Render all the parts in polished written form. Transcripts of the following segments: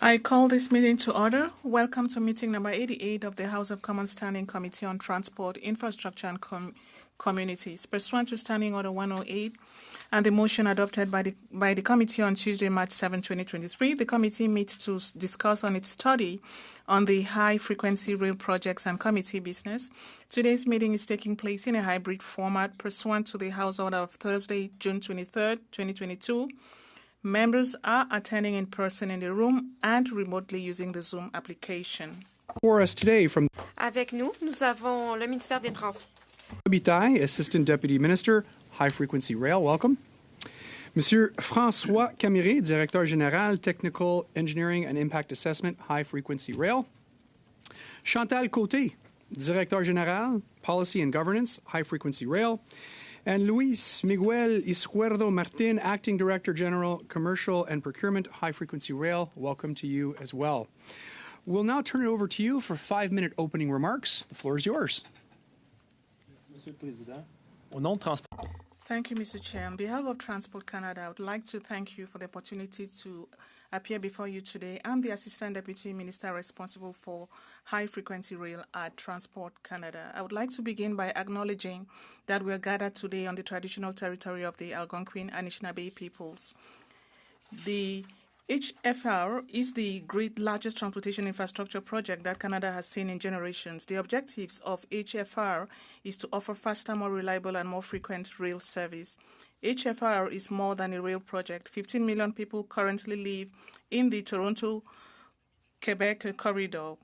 I call this meeting to order. Welcome to meeting number 88 of the House of Commons Standing Committee on Transport, Infrastructure and Communities. Pursuant to Standing Order 108 and the motion adopted by the committee on Tuesday, March 7, 2023, the committee meets to discuss on its study on the high-frequency rail projects and committee business. Today's meeting is taking place in a hybrid format pursuant to the House Order of Thursday, June 23, 2022. Members are attending in person in the room and remotely using the Zoom application. For us today from Avec nous, nous avons le ministère des Transports. Bitaille, Assistant Deputy Minister, High Frequency Rail, welcome. Monsieur François Caméré, Directeur Général, Technical Engineering and Impact Assessment, High Frequency Rail. Chantal Côté, Directeur Général, Policy and Governance, High Frequency Rail. And Luis Miguel Izquierdo Martin, Acting Director General, Commercial and Procurement, High Frequency Rail. Welcome to you as well. We'll now turn it over to you for 5-minute opening remarks. The floor is yours. Thank you, Mr. Chair. On behalf of Transport Canada, I would like to thank you for the opportunity to appear before you today. I'm the Assistant Deputy Minister responsible for high-frequency rail at Transport Canada. I would like to begin by acknowledging that we are gathered today on the traditional territory of the Algonquin Anishinaabe peoples. The HFR is the largest transportation infrastructure project that Canada has seen in generations. The objectives of HFR is to offer faster, more reliable, and more frequent rail service. HFR is more than a rail project. 15 million people currently live in the Toronto-Quebec corridor.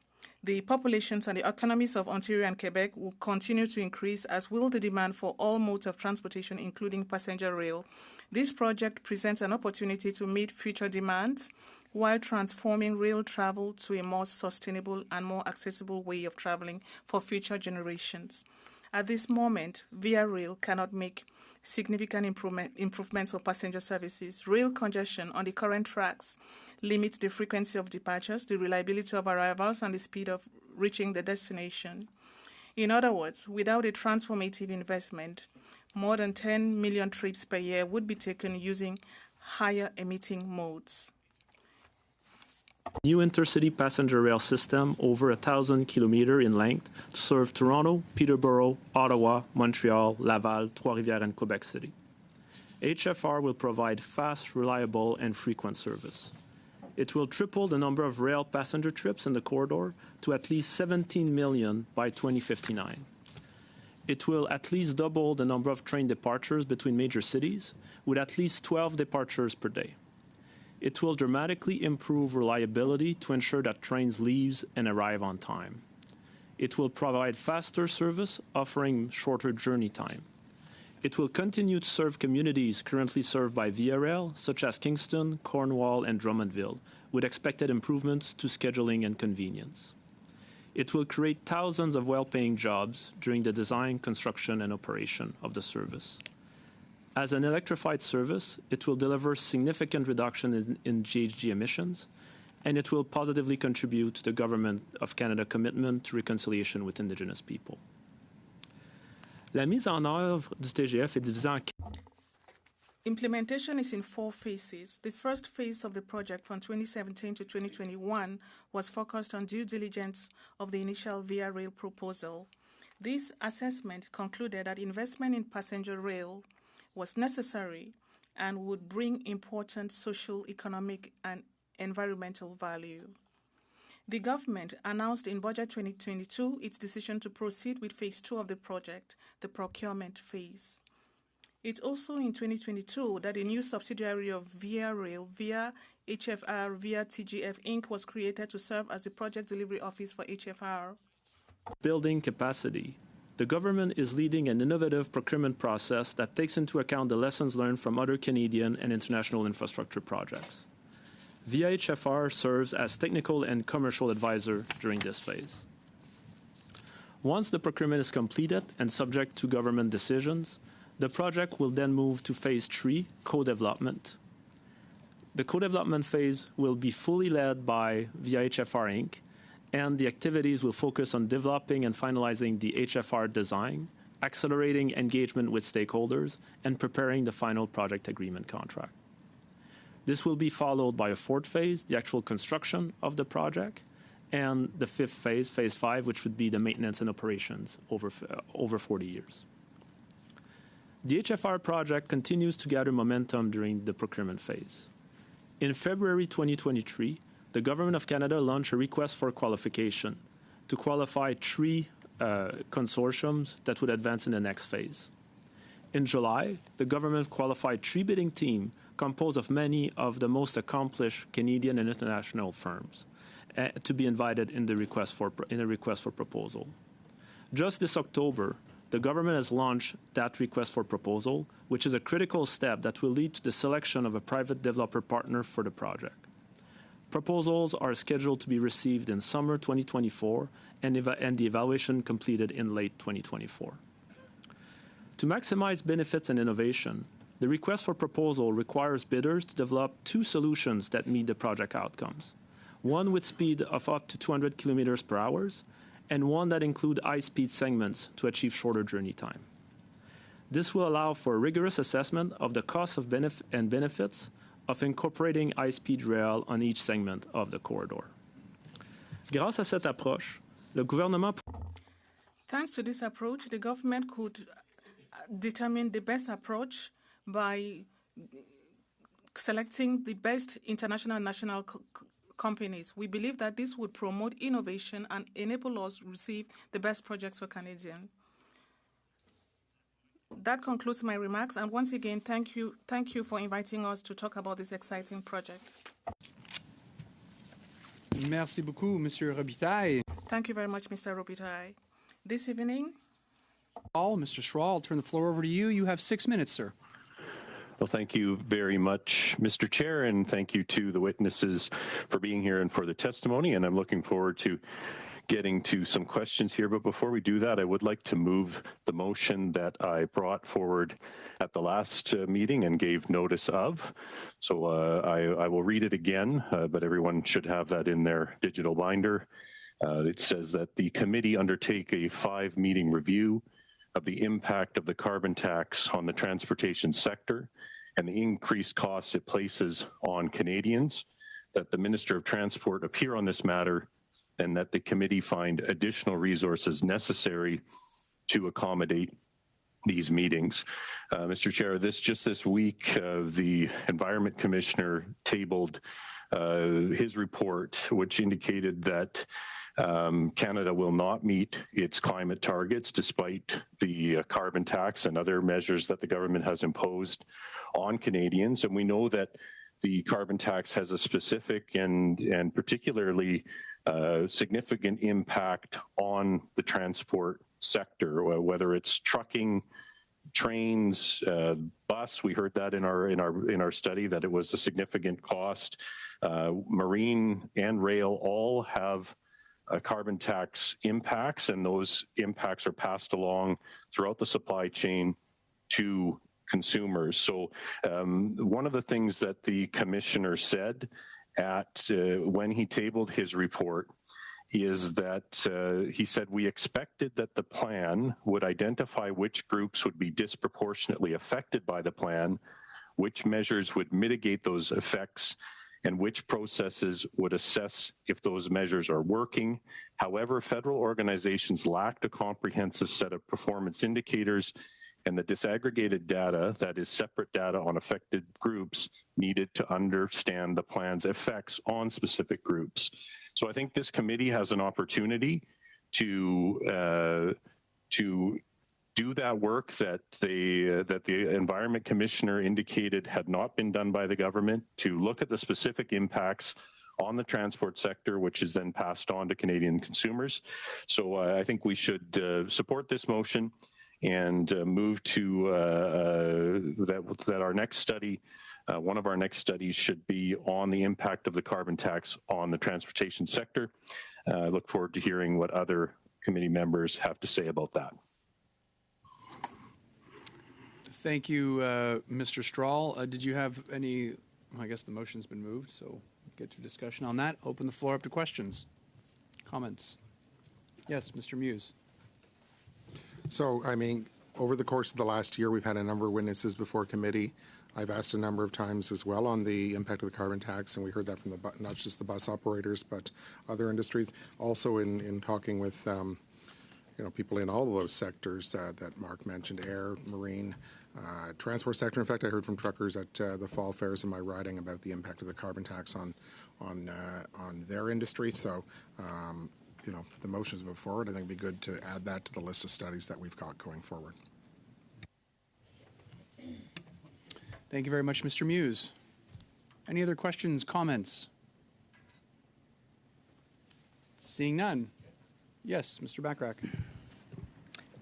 The populations and the economies of Ontario and Quebec will continue to increase, as will the demand for all modes of transportation, including passenger rail. This project presents an opportunity to meet future demands while transforming rail travel to a more sustainable and more accessible way of traveling for future generations. At this moment, Via Rail cannot make significant improvements for passenger services. Rail congestion on the current tracks limits the frequency of departures, the reliability of arrivals, and the speed of reaching the destination. In other words, without a transformative investment, more than 10 million trips per year would be taken using higher emitting modes. New intercity passenger rail system over 1,000 kilometers in length to serve Toronto, Peterborough, Ottawa, Montreal, Laval, Trois-Rivières, and Quebec City. HFR will provide fast, reliable, and frequent service. It will triple the number of rail passenger trips in the corridor to at least 17 million by 2059. It will at least double the number of train departures between major cities, with at least 12 departures per day. It will dramatically improve reliability to ensure that trains leave and arrive on time. It will provide faster service, offering shorter journey time. It will continue to serve communities currently served by Via Rail, such as Kingston, Cornwall, and Drummondville, with expected improvements to scheduling and convenience. It will create thousands of well-paying jobs during the design, construction, and operation of the service. As an electrified service, it will deliver significant reduction in GHG emissions, and it will positively contribute to the Government of Canada commitment to reconciliation with Indigenous people. La mise en œuvre du TGF est divisée en Implementation is in 4 phases. The first phase of the project from 2017 to 2021 was focused on due diligence of the initial Via Rail proposal. This assessment concluded that investment in passenger rail was necessary and would bring important social, economic, and environmental value. The government announced in Budget 2022 its decision to proceed with Phase 2 of the project, the procurement phase. It also in 2022 that a new subsidiary of Via Rail, Via HFR, Via TGF Inc. was created to serve as the project delivery office for HFR. Building capacity. The government is leading an innovative procurement process that takes into account the lessons learned from other Canadian and international infrastructure projects. Via HFR serves as technical and commercial advisor during this phase. Once the procurement is completed and subject to government decisions, the project will then move to Phase 3, co-development. The co-development phase will be fully led by Via HFR Inc., and the activities will focus on developing and finalizing the HFR design, accelerating engagement with stakeholders, and preparing the final project agreement contract. This will be followed by a fourth phase, the actual construction of the project, and the fifth phase, phase 5, which would be the maintenance and operations over 40 years. The HFR project continues to gather momentum during the procurement phase. In February 2023, the Government of Canada launched a request for qualification to qualify 3 consortiums that would advance in the next phase. In July, the government qualified 3 bidding teams composed of many of the most accomplished Canadian and international firms to be invited in the request for proposal. Just this October, the government has launched that request for proposal, which is a critical step that will lead to the selection of a private developer partner for the project. Proposals are scheduled to be received in summer 2024 and the evaluation completed in late 2024. To maximize benefits and innovation, the request for proposal requires bidders to develop 2 solutions that meet the project outcomes. One with speed of up to 200 kilometers per hour, and one that include high-speed segments to achieve shorter journey time. This will allow for a rigorous assessment of the costs of benefits of incorporating high-speed rail on each segment of the corridor. Grâce à cette approche, le gouvernement... Thanks to this approach, the government could determine the best approach by selecting the best international and national companies. We believe that this would promote innovation and enable us to receive the best projects for Canadians. That concludes my remarks, and once again, thank you for inviting us to talk about this exciting project. Merci beaucoup, Monsieur Robitaille. Thank you very much, Mr. Robitaille. This evening, Mr. Strahl, I'll turn the floor over to you. You have 6 minutes, sir. Well, thank you very much, Mr. Chair, and thank you to the witnesses for being here and for the testimony. And I'm looking forward to getting to some questions here. But before we do that, I would like to move the motion that I brought forward at the last meeting and gave notice of. So I will read it again, but everyone should have that in their digital binder. It says that the committee undertake a 5-meeting review of the impact of the carbon tax on the transportation sector and the increased costs it places on Canadians, that the Minister of Transport appear on this matter, and that the committee find additional resources necessary to accommodate these meetings. Mr. Chair, just this week, the Environment Commissioner tabled his report, which indicated that Canada will not meet its climate targets despite the carbon tax and other measures that the government has imposed on Canadians. And we know that the carbon tax has a specific and particularly significant impact on the transport sector, whether it's trucking, trains, bus. We heard that in our study that it was a significant cost. Marine and rail all have carbon tax impacts, and those impacts are passed along throughout the supply chain to consumers. So one of the things that the commissioner said when he tabled his report is that he said, we expected that the plan would identify which groups would be disproportionately affected by the plan, which measures would mitigate those effects, and which processes would assess if those measures are working. However, federal organizations lacked a comprehensive set of performance indicators, and the disaggregated data, that is separate data on affected groups, needed to understand the plan's effects on specific groups. So I think this committee has an opportunity to do that work that the Environment Commissioner indicated had not been done by the government, to look at the specific impacts on the transport sector, which is then passed on to Canadian consumers. So I think we should support this motion and move to that our next study, one of our next studies should be on the impact of the carbon tax on the transportation sector. I look forward to hearing what other committee members have to say about that. Thank you, Mr. Strahl. Did you have any, I guess the motion's been moved, so get to discussion on that. Open the floor up to questions, comments. Yes, Mr. Muse. So, I mean, over the course of the last year, we've had a number of witnesses before committee I've asked a number of times as well on the impact of the carbon tax, and we heard that from not just the bus operators, but other industries. Also in talking with people in all of those sectors that Mark mentioned, air, marine, transport sector. In fact, I heard from truckers at the fall fairs in my riding about the impact of the carbon tax on their industry. So, the motions move forward. I think it'd be good to add that to the list of studies that we've got going forward. Thank you very much, Mr. Muse. Any other questions, comments? Seeing none. Yes, Mr. Bachrach.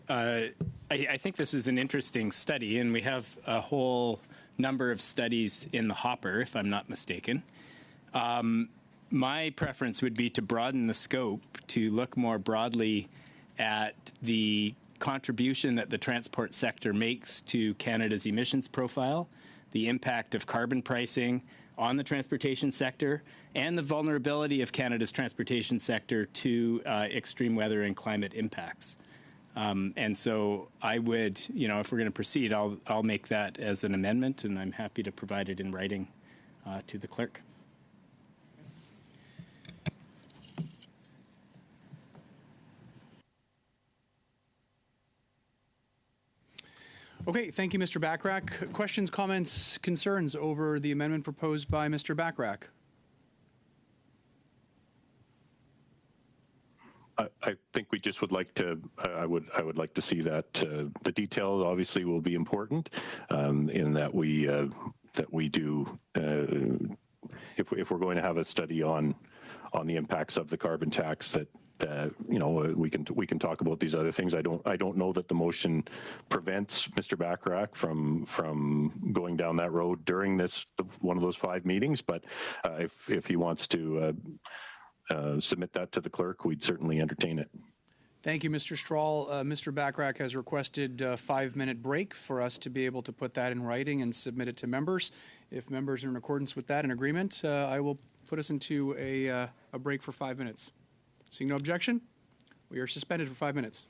I think this is an interesting study, and we have a whole number of studies in the hopper, if I'm not mistaken. My preference would be to broaden the scope to look more broadly at the contribution that the transport sector makes to Canada's emissions profile, the impact of carbon pricing on the transportation sector, and the vulnerability of Canada's transportation sector to extreme weather and climate impacts. And so I would, if we're going to proceed, I'll make that as an amendment, and I'm happy to provide it in writing to the clerk. Okay, thank you, Mr. Bachrach. Questions, comments, concerns over the amendment proposed by Mr. Bachrach? I think we just would like to. I would like to see that the detail obviously will be important in that we do if we're going to have a study on the impacts of the carbon tax that. We can talk about these other things. I don't know that the motion prevents Mr. Bachrach from going down that road during one of those 5 meetings. But if he wants to submit that to the clerk, we'd certainly entertain it. Thank you, Mr. Strahl. Mr. Bachrach has requested a 5-minute break for us to be able to put that in writing and submit it to members. If members are in accordance with that in agreement, I will put us into a break for 5 minutes. Seeing no objection, we are suspended for 5 minutes.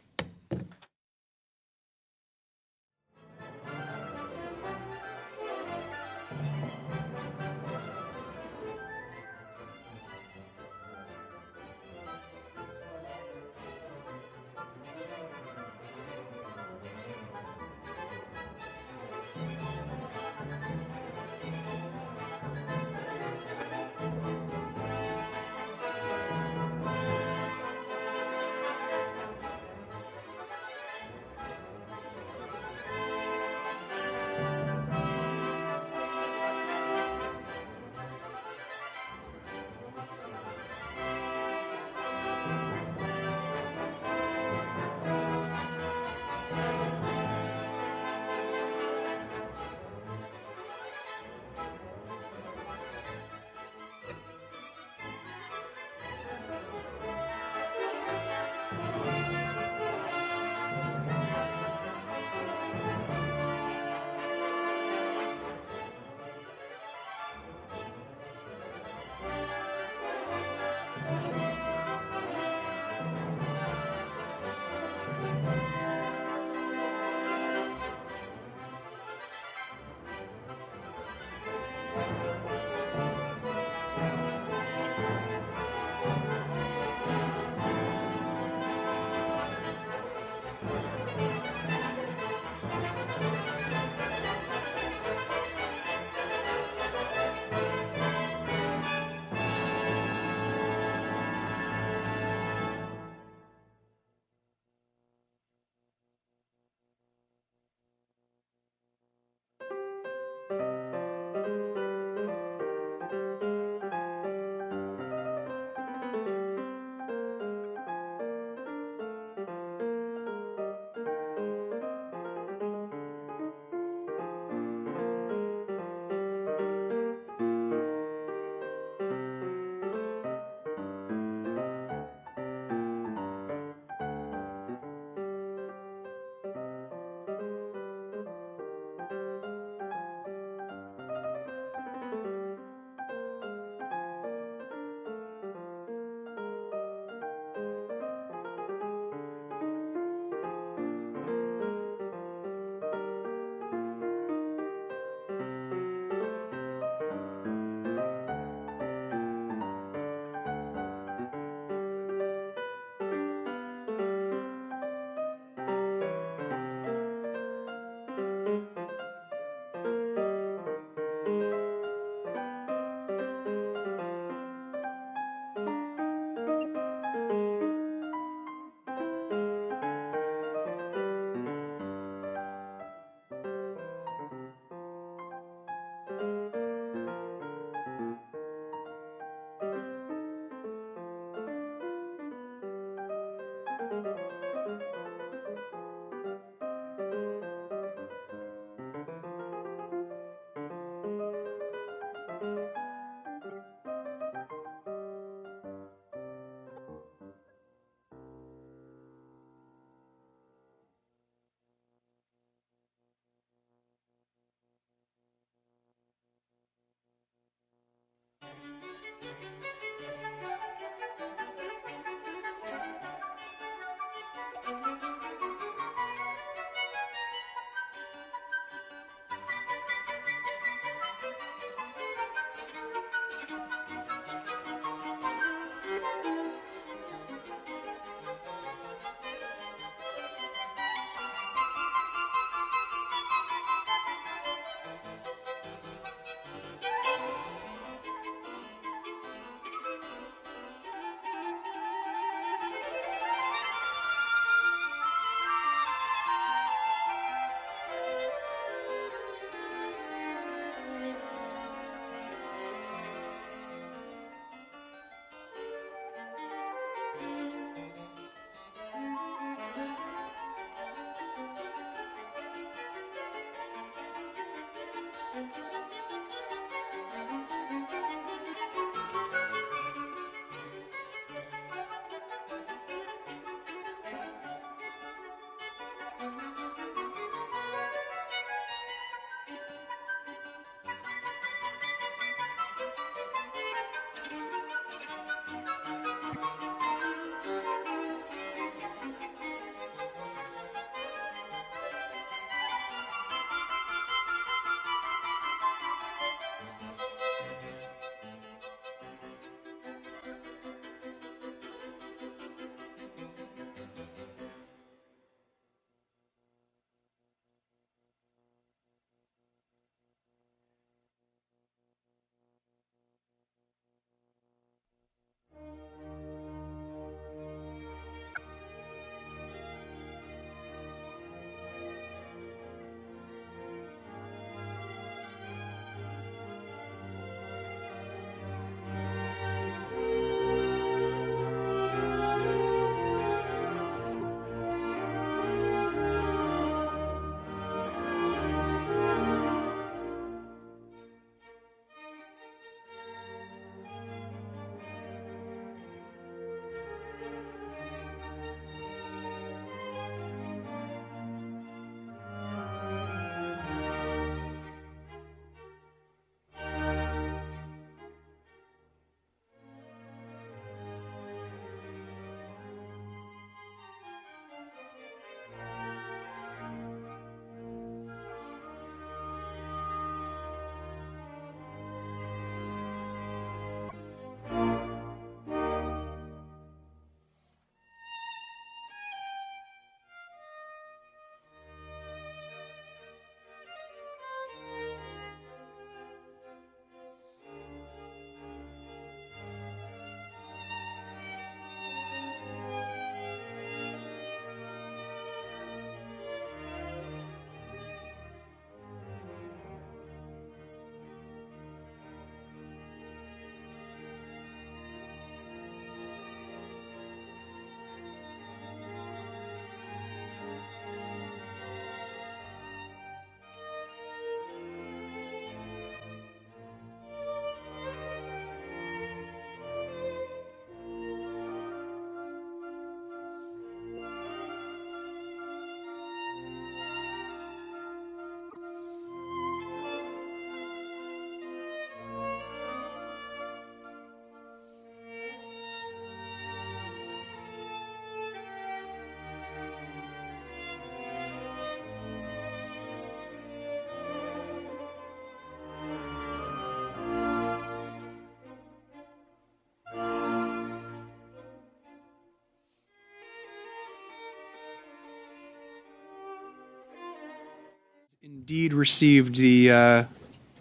indeed received the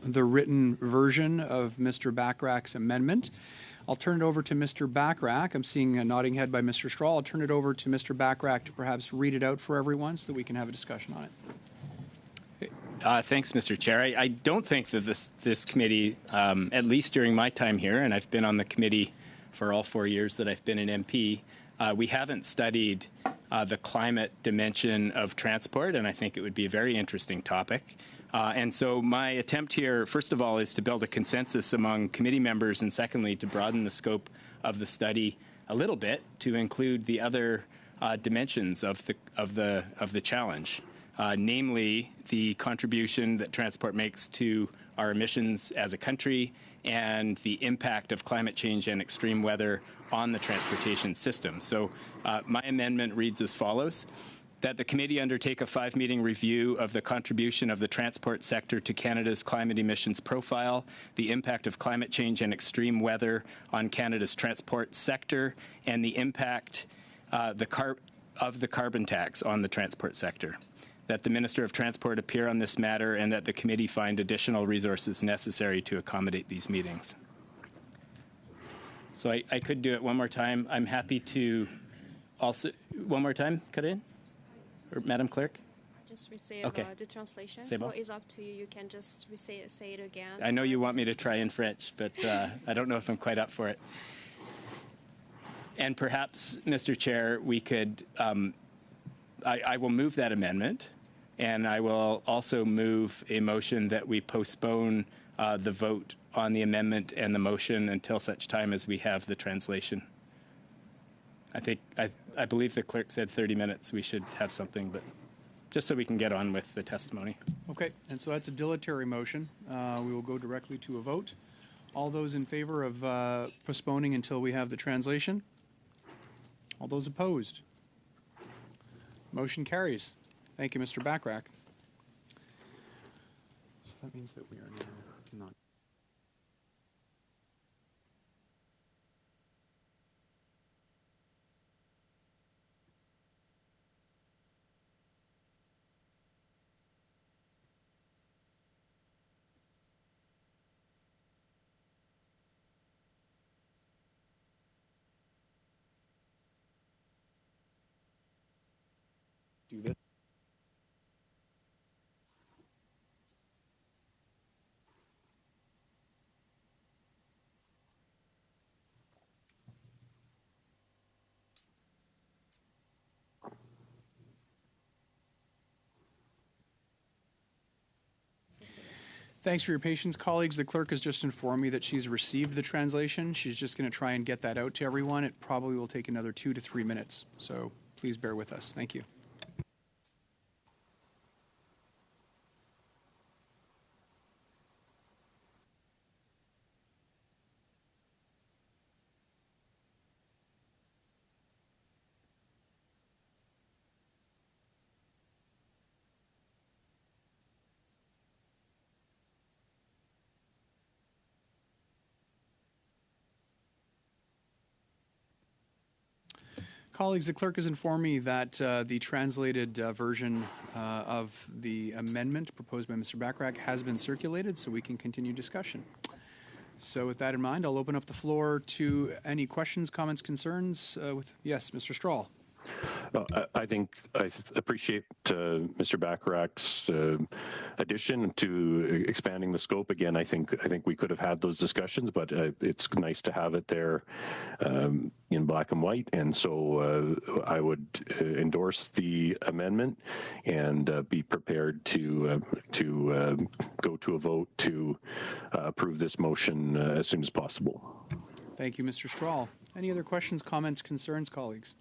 written version of Mr. Bachrach's amendment. I'll turn it over to Mr. Bachrach. I'm seeing a nodding head by Mr. Strahl. I'll turn it over to Mr. Bachrach to perhaps read it out for everyone so that we can have a discussion on it. Thanks, Mr. Chair. I don't think that this committee, at least during my time here, and I've been on the committee for all 4 years that I've been an MP, we haven't studied the climate dimension of transport, and I think it would be a very interesting topic. And so my attempt here, first of all, is to build a consensus among committee members, and secondly, to broaden the scope of the study a little bit to include the other dimensions of the challenge, namely the contribution that transport makes to our emissions as a country and the impact of climate change and extreme weather on the transportation system. So my amendment reads as follows: that the committee undertake a 5-meeting review of the contribution of the transport sector to Canada's climate emissions profile, the impact of climate change and extreme weather on Canada's transport sector, and the impact of the carbon tax on the transport sector. That the Minister of Transport appear on this matter, and that the committee find additional resources necessary to accommodate these meetings. So I could do it one more time. I'm happy to also, one more time, Corinne? Or Madam Clerk? Just say Okay. the translation, C'est so bon? it's up to you. You can just say it again. I know you want me to try in French, but I don't know if I'm quite up for it. And perhaps, Mr. Chair, we could, I will move that amendment, and I will also move a motion that we postpone the vote on the amendment and the motion until such time as we have the translation. I believe the clerk said 30 minutes we should have something, but just so we can get on with the testimony. Okay, and so that's a dilatory motion. We will go directly to a vote. All those in favor of postponing until we have the translation? All those opposed? Motion carries. Thank you, Mr. Bachrach. So that means that we are now not. Do this. Thanks for your patience, colleagues. The clerk has just informed me that she's received the translation. She's just going to try and get that out to everyone. It probably will take another 2 to 3 minutes, so please bear with us. Thank you. Colleagues, the clerk has informed me that the translated version of the amendment proposed by Mr. Bachrach has been circulated, so we can continue discussion. So with that in mind, I'll open up the floor to any questions, comments, concerns. Yes, Mr. Strahl. I think I appreciate Mr. Bachrach's addition to expanding the scope. Again, I think we could have had those discussions, but it's nice to have it there in black and white. And so I would endorse the amendment and be prepared to go to a vote to approve this motion as soon as possible. Thank you, Mr. Strahl. Any other questions, comments, concerns, colleagues?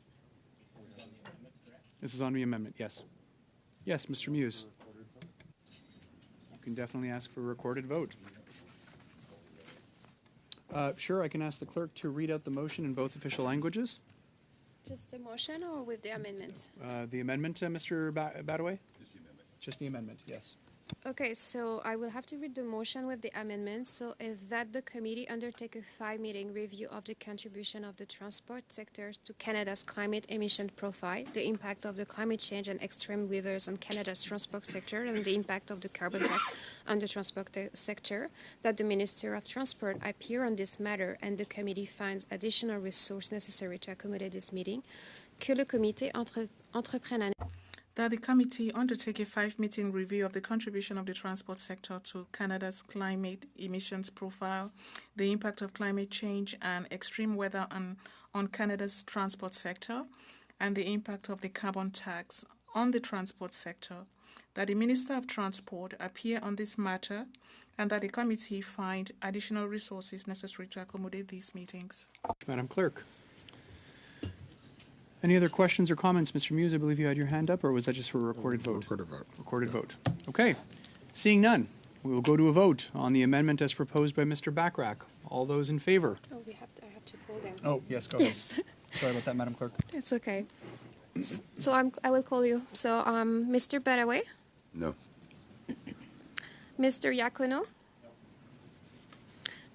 This is on the amendment, yes. Yes, Mr. Muse. You can definitely ask for a recorded vote. Sure, I can ask the clerk to read out the motion in both official languages. Just the motion or with the amendment? The amendment, Mr. Badaway? Just the amendment. Just the amendment, yes. Okay, so I will have to read the motion with the amendments. So is that the committee undertake a 5-meeting review of the contribution of the transport sector to Canada's climate emission profile, the impact of the climate change and extreme weathers on Canada's transport sector, and the impact of the carbon tax on the transport sector, that the Minister of Transport appear on this matter and the committee finds additional resources necessary to accommodate this meeting, que le comité entreprenne un that the committee undertake a 5-meeting review of the contribution of the transport sector to Canada's climate emissions profile, the impact of climate change and extreme weather on Canada's transport sector, and the impact of the carbon tax on the transport sector, that the Minister of Transport appear on this matter, and that the committee find additional resources necessary to accommodate these meetings. Madam Clerk. Any other questions or comments? Mr. Muse, I believe you had your hand up, or was that just for a recorded vote? Recorded vote. Recorded vote. Okay. Seeing none, we will go to a vote on the amendment as proposed by Mr. Bachrach. All those in favor? Oh, I have to call them. Oh, yes, go ahead. Sorry about that, Madam Clerk. It's okay. So I will call you. So Mr. Baraway, No. Mr. Iacono,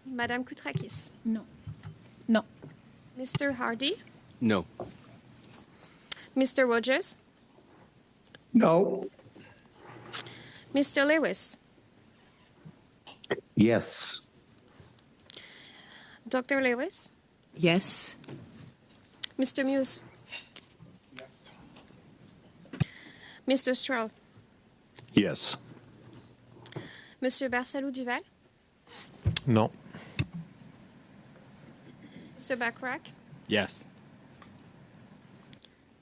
Madame Koutrakis, No. No. Mr. Hardy, No. Mr. Rogers, No. Mr. Lewis, Yes. Dr. Lewis, Yes. Mr. Muse, Mr. Stroll, Yes. Monsieur Barsalou Duval, No. Mr. Bachrach, Yes.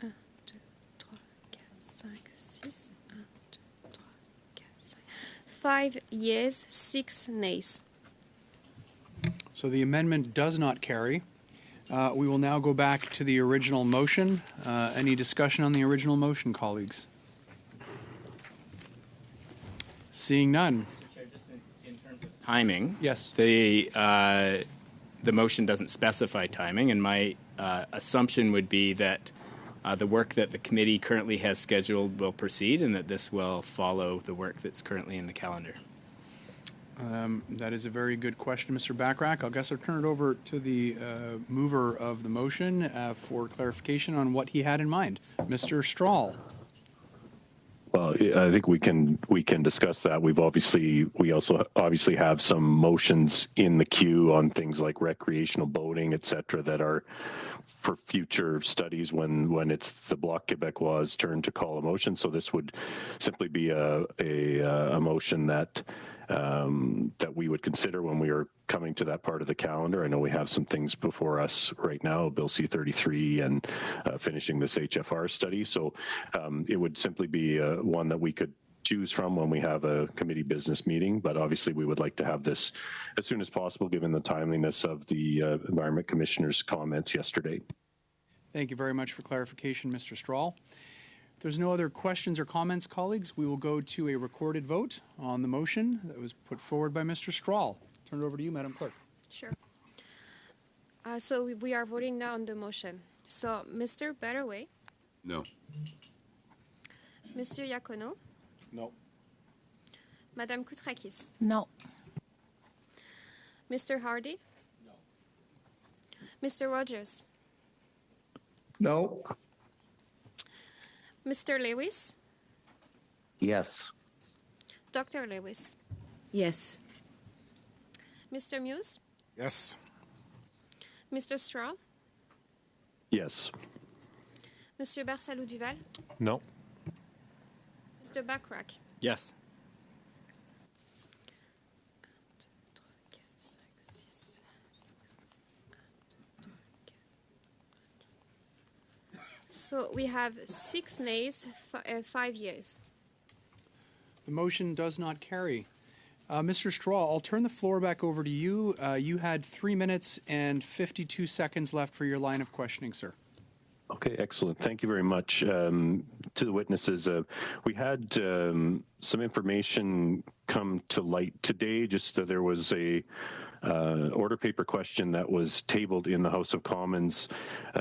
1, 2, 3, 4, 5, 6, 1, 2, 3, 4, 5. 5 yeas, 6 nays. So the amendment does not carry. We will now go back to the original motion. Any discussion on the original motion, colleagues? Seeing none. In terms of timing, Yes. the motion doesn't specify timing, and my assumption would be that the work that the committee currently has scheduled will proceed, and that this will follow the work that's currently in the calendar. That is a very good question, Mr. Bachrach. I guess I'll turn it over to the mover of the motion for clarification on what he had in mind. Mr. Strahl. Well, I think we can discuss that. We also obviously have some motions in the queue on things like recreational boating, et cetera, that are for future studies when it's the Bloc Québécois' turn to call a motion. So this would simply be a motion that we would consider when we are coming to that part of the calendar. I know we have some things before us right now, Bill C-33 and finishing this HFR study. So it would simply be one that we could choose from when we have a committee business meeting. But obviously we would like to have this as soon as possible, given the timeliness of the Environment Commissioner's comments yesterday. Thank you very much for clarification, Mr. Strahl. If there's no other questions or comments, colleagues, we will go to a recorded vote on the motion that was put forward by Mr. Strahl. Turn it over to you, Madam Clerk. Sure. So we are voting now on the motion. So Mr. Baraway, No. Mr. Iacono, No. Madame Koutrakis, No. Mr. Hardy, No. Mr. Rogers, No. Mr. Lewis, Yes. Dr. Lewis, Yes. Mr. Muse, Yes. Mr. Strahl, Yes. Monsieur Barsalou Duval, No. Mr. Bachrach. Yes. So we have 6 nays, 5 yeas. The motion does not carry. Mr. Strahl, I'll turn the floor back over to you. You had 3 minutes and 52 seconds left for your line of questioning, sir. Okay, excellent. Thank you very much. To the witnesses, we had some information come to light today. Just there was a order paper question that was tabled in the House of Commons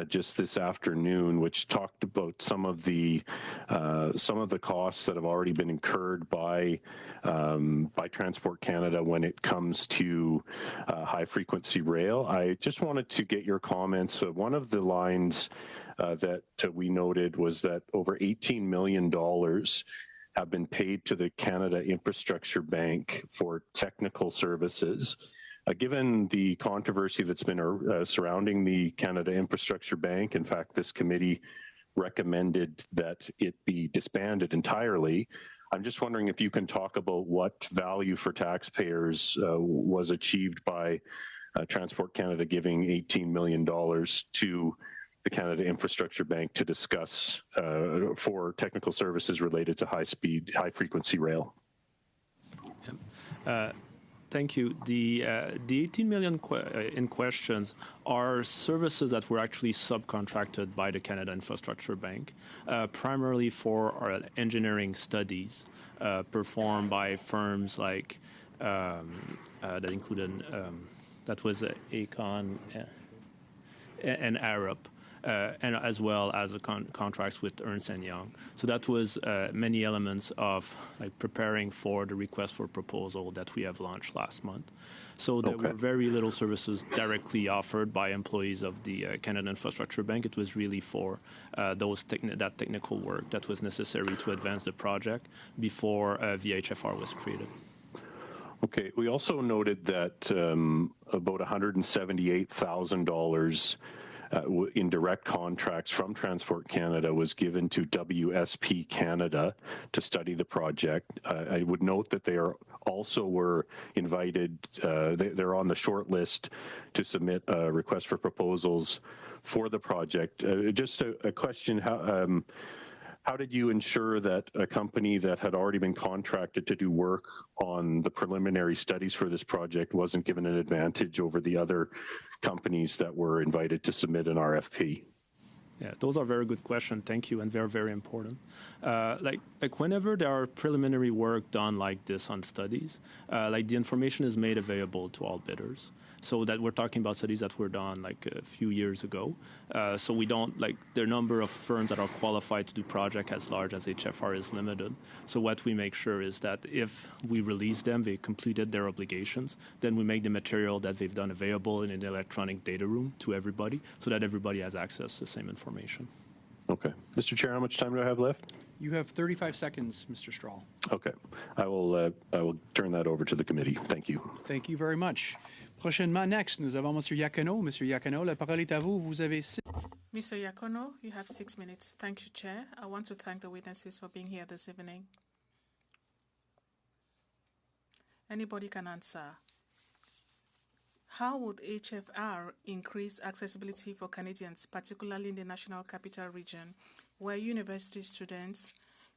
just this afternoon, which talked about some of the costs that have already been incurred by Transport Canada when it comes to high frequency rail. I just wanted to get your comments. One of the lines that we noted was that over $18 million have been paid to the Canada Infrastructure Bank for technical services. Given the controversy that's been surrounding the Canada Infrastructure Bank, in fact, this committee recommended that it be disbanded entirely. I'm just wondering if you can talk about what value for taxpayers was achieved by Transport Canada giving $18 million to the Canada Infrastructure Bank to discuss for technical services related to high frequency rail. Thank you. The 18 million in questions are services that were actually subcontracted by the Canada Infrastructure Bank, primarily for our engineering studies performed by firms like that included that was Aecon and Arup. And as well as the contracts with Ernst & Young. So that was many elements of preparing for the request for proposal that we have launched last month. So there were very little services directly offered by employees of the Canada Infrastructure Bank. It was really for that technical work that was necessary to advance the project before VHFR was created. Okay. We also noted that about $178,000 in direct contracts from Transport Canada was given to WSP Canada to study the project. I would note that they also were invited, they're on the short list to submit a request for proposals for the project. Just a question, how did you ensure that a company that had already been contracted to do work on the preliminary studies for this project wasn't given an advantage over the other companies that were invited to submit an RFP? Yeah, those are very good questions. Thank you, and they're very important. Like whenever there are preliminary work done like this on studies, the information is made available to all bidders. So that we're talking about studies that were done like a few years ago. So we don't the number of firms that are qualified to do project as large as HFR is limited. So what we make sure is that if we release them, they completed their obligations, then we make the material that they've done available in an electronic data room to everybody so that everybody has access to the same information. Okay. Mr. Chair, how much time do I have left? You have 35 seconds, Mr. Strahl. Okay. I will turn that over to the committee. Thank you. Thank you very much. Prochainement, next, nous avons Monsieur Iacono. Monsieur Iacono, la parole est à vous. Vous avez 6. Mr. Iacono, you have 6 minutes. Thank you, Chair. I want to thank the witnesses for being here this evening. Anybody can answer. How would HFR increase accessibility for Canadians, particularly in the National Capital Region, where students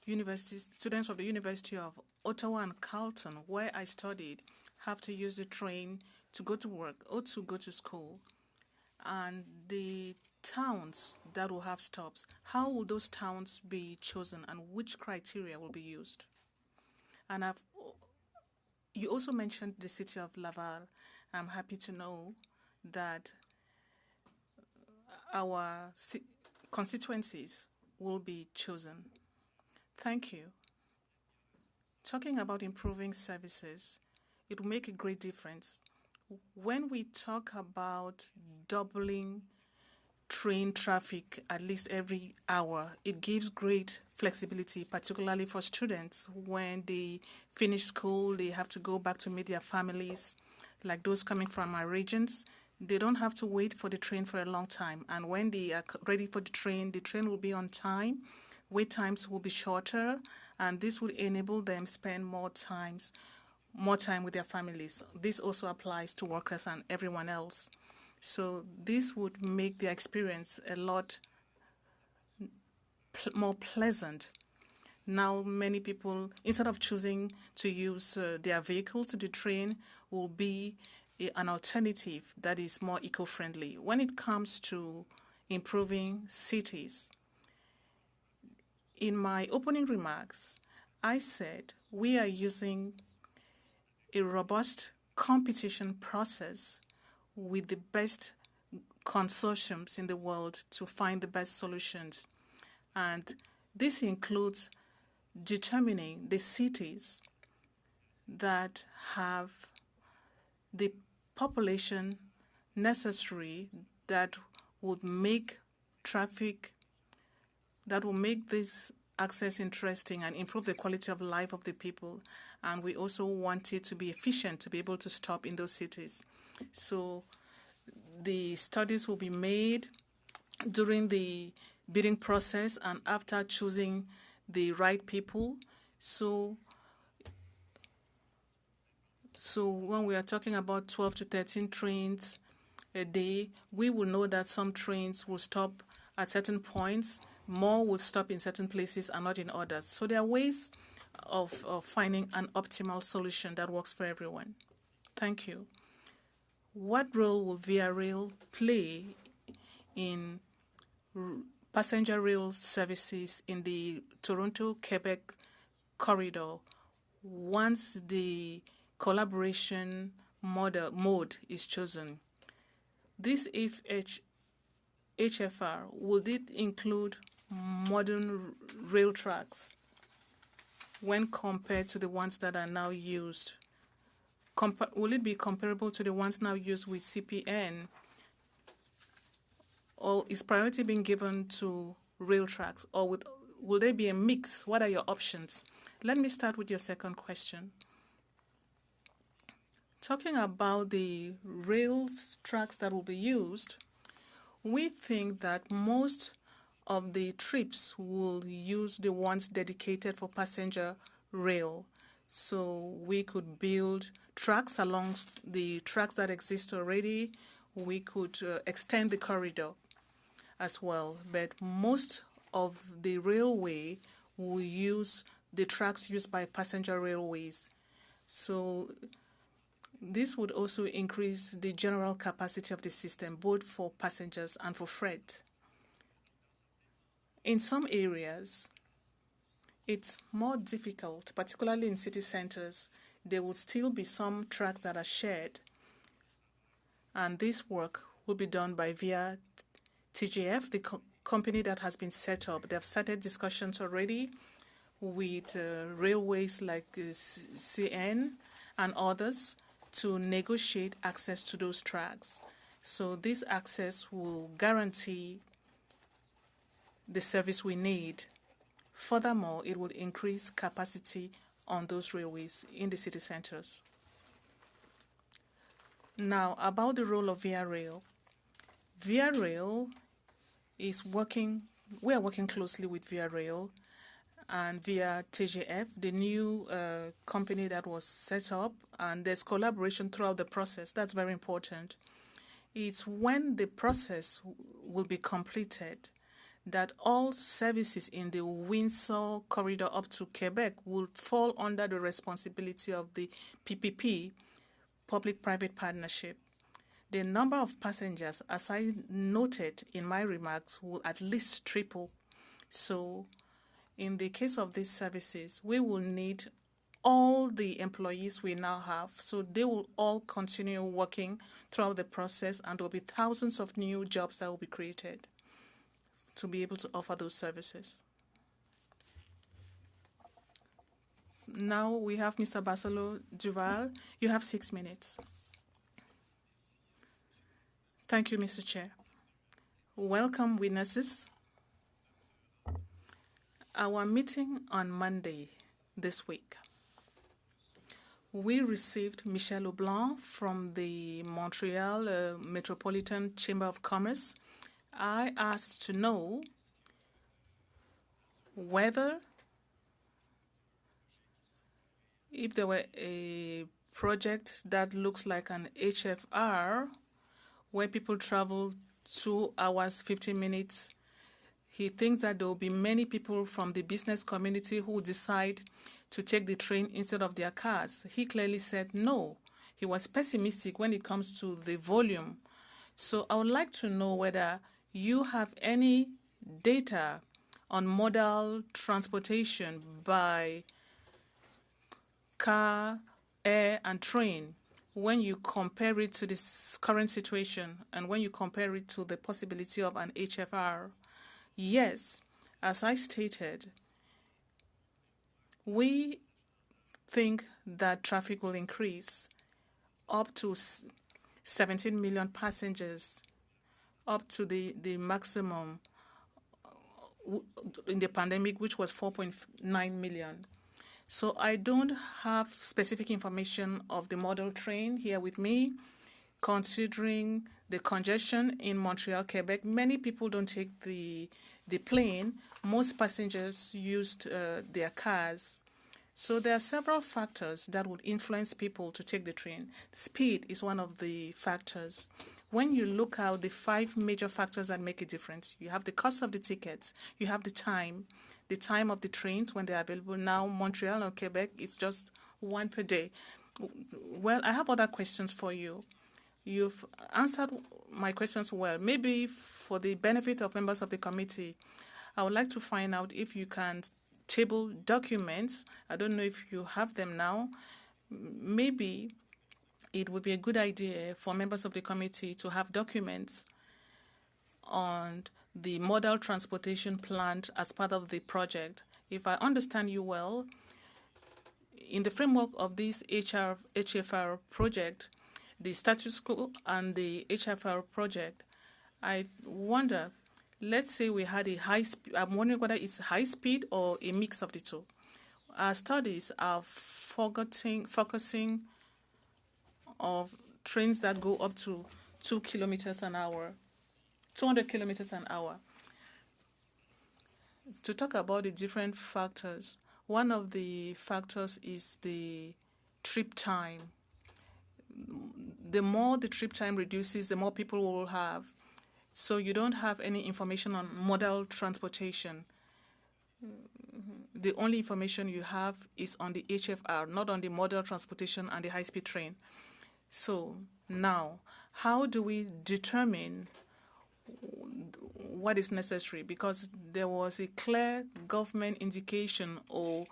of the University of Ottawa and Carleton, where I studied, have to use the train to go to work or to go to school? And the towns that will have stops, how will those towns be chosen and which criteria will be used? And you also mentioned the city of Laval. I'm happy to know that our constituencies will be chosen. Thank you. Talking about improving services, it will make a great difference. When we talk about doubling train traffic at least every hour, it gives great flexibility, particularly for students. When they finish school, they have to go back to meet their families. Like those coming from our regions, they don't have to wait for the train for a long time. And when they are ready for the train will be on time. Wait times will be shorter, and this will enable them spend more time with their families. This also applies to workers and everyone else. So this would make their experience a lot more pleasant. Now, many people, instead of choosing to use their vehicle to the train, will be an alternative that is more eco-friendly. When it comes to improving cities, in my opening remarks, I said we are using a robust competition process with the best consortiums in the world to find the best solutions. And this includes determining the cities that have the population necessary that would make traffic, that will make this access interesting and improve the quality of life of the people. And we also want it to be efficient to be able to stop in those cities. So the studies will be made during the bidding process and after choosing the right people. So when we are talking about 12 to 13 trains a day, we will know that some trains will stop at certain points, more will stop in certain places and not in others. So there are ways of finding an optimal solution that works for everyone. Thank you. What role will Via Rail play in passenger rail services in the Toronto-Quebec corridor once the collaboration mode is chosen? This HFR, would it include modern rail tracks when compared to the ones that are now used? Will it be comparable to the ones now used with CPN? Or is priority being given to rail tracks? Or will there be a mix? What are your options? Let me start with your second question. Talking about the rail tracks that will be used, we think that most of the trips will use the ones dedicated for passenger rail. So we could build tracks along the tracks that exist already. We could extend the corridor as well. But most of the railway will use the tracks used by passenger railways. So this would also increase the general capacity of the system, both for passengers and for freight. In some areas, it's more difficult, particularly in city centers. There will still be some tracks that are shared, and this work will be done by Via TGF, the company that has been set up. They've started discussions already with railways like CN and others to negotiate access to those tracks. So this access will guarantee the service we need. Furthermore, it will increase capacity on those railways in the city centers. Now, about the role of Via Rail. Via Rail is working, we are working closely with Via Rail and Via TGF, the new company that was set up, and there's collaboration throughout the process. That's very important. It's when the process will be completed that all services in the Windsor corridor up to Quebec will fall under the responsibility of the PPP, Public-Private Partnership. The number of passengers, as I noted in my remarks, will at least triple. So in the case of these services, we will need all the employees we now have, so they will all continue working throughout the process, and there will be thousands of new jobs that will be created to be able to offer those services. Now we have Mr. Barcelo Duval. You have 6 minutes. Thank you, Mr. Chair. Welcome, witnesses. Our meeting on Monday this week, we received Michel Leblanc from the Montreal Metropolitan Chamber of Commerce. I asked to know whether if there were a project that looks like an HFR where people travel 2 hours, 15 minutes. He thinks that there will be many people from the business community who decide to take the train instead of their cars. He clearly said no. He was pessimistic when it comes to the volume. So I would like to know whether you have any data on modal transportation by car, air, and train when you compare it to this current situation and when you compare it to the possibility of an HFR, yes, as I stated, we think that traffic will increase up to 17 million passengers, up to the maximum in the pandemic, which was 4.9 million. So I don't have specific information of the model train here with me. Considering the congestion in Montreal, Quebec, many people don't take the plane. Most passengers used their cars. So there are several factors that would influence people to take the train. Speed is one of the factors. When you look at the 5 major factors that make a difference, you have the cost of the tickets, you have the time of the trains when they're available. Now, Montreal or Quebec, it's just one per day. Well, I have other questions for you. You've answered my questions well. Maybe for the benefit of members of the committee, I would like to find out if you can table documents. I don't know if you have them now. Maybe it would be a good idea for members of the committee to have documents on the modal transportation plan as part of the project. If I understand you well, in the framework of this HFR project, the status quo and the HFR project, I wonder, let's say we had a high speed, I'm wondering whether it's high speed or a mix of the two. Our studies are focusing on trains that go up to 2 kilometers an hour, 200 kilometers an hour. To talk about the different factors, one of the factors is the trip time. The more the trip time reduces, the more people will have. So you don't have any information on modal transportation. The only information you have is on the HFR, not on the modal transportation and the high-speed train. So now, how do we determine what is necessary? Because there was a clear government indication or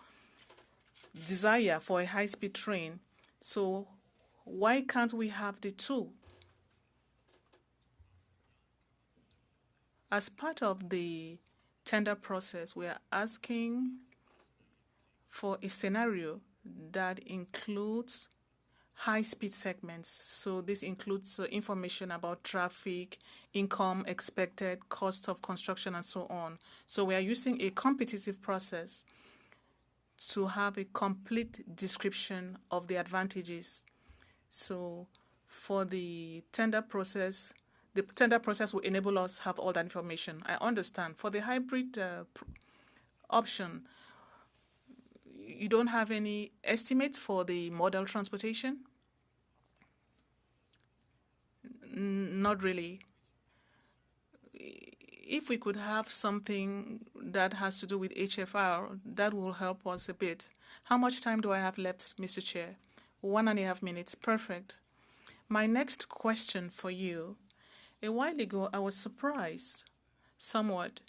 desire for a high-speed train. So why can't we have the two? As part of the tender process, we are asking for a scenario that includes high-speed segments. So this includes information about traffic, income expected, cost of construction, and so on. So we are using a competitive process to have a complete description of the advantages. So for the tender process will enable us to have all that information. I understand. For the hybrid option, you don't have any estimates for the modal transportation? Not really. If we could have something that has to do with HFR, that will help us a bit. How much time do I have left, Mr. Chair? 1.5 minutes. Perfect. My next question for you. A while ago, I was surprised somewhat.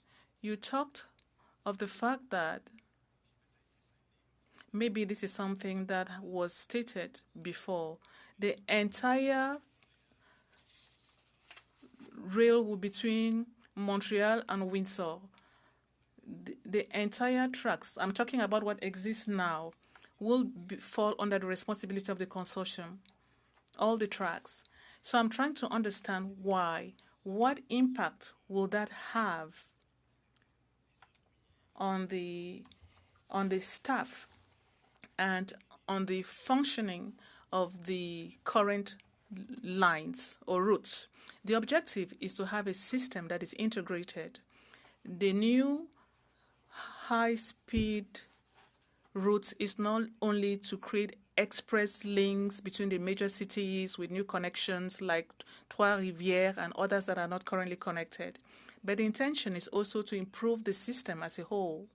You talked of the fact that maybe this is something that was stated before. The entire rail between Montreal and Windsor, the entire tracks, I'm talking about what exists now, will fall under the responsibility of the consortium, all the tracks. So I'm trying to understand why. What impact will that have on the staff and on the functioning of the current lines or routes? The objective is to have a system that is integrated. The new high-speed routes is not only to create express links between the major cities with new connections like Trois-Rivières and others that are not currently connected, but the intention is also to improve the system as a whole,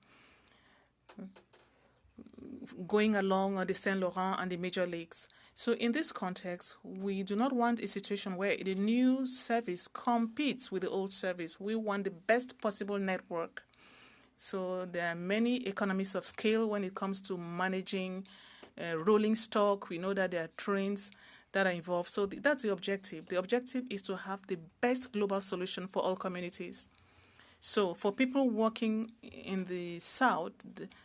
going along the Saint Laurent and the major lakes. So in this context, we do not want a situation where the new service competes with the old service. We want the best possible network. So there are many economies of scale when it comes to managing rolling stock. We know that there are trains that are involved. So that's the objective. The objective is to have the best global solution for all communities. So for people working in the South,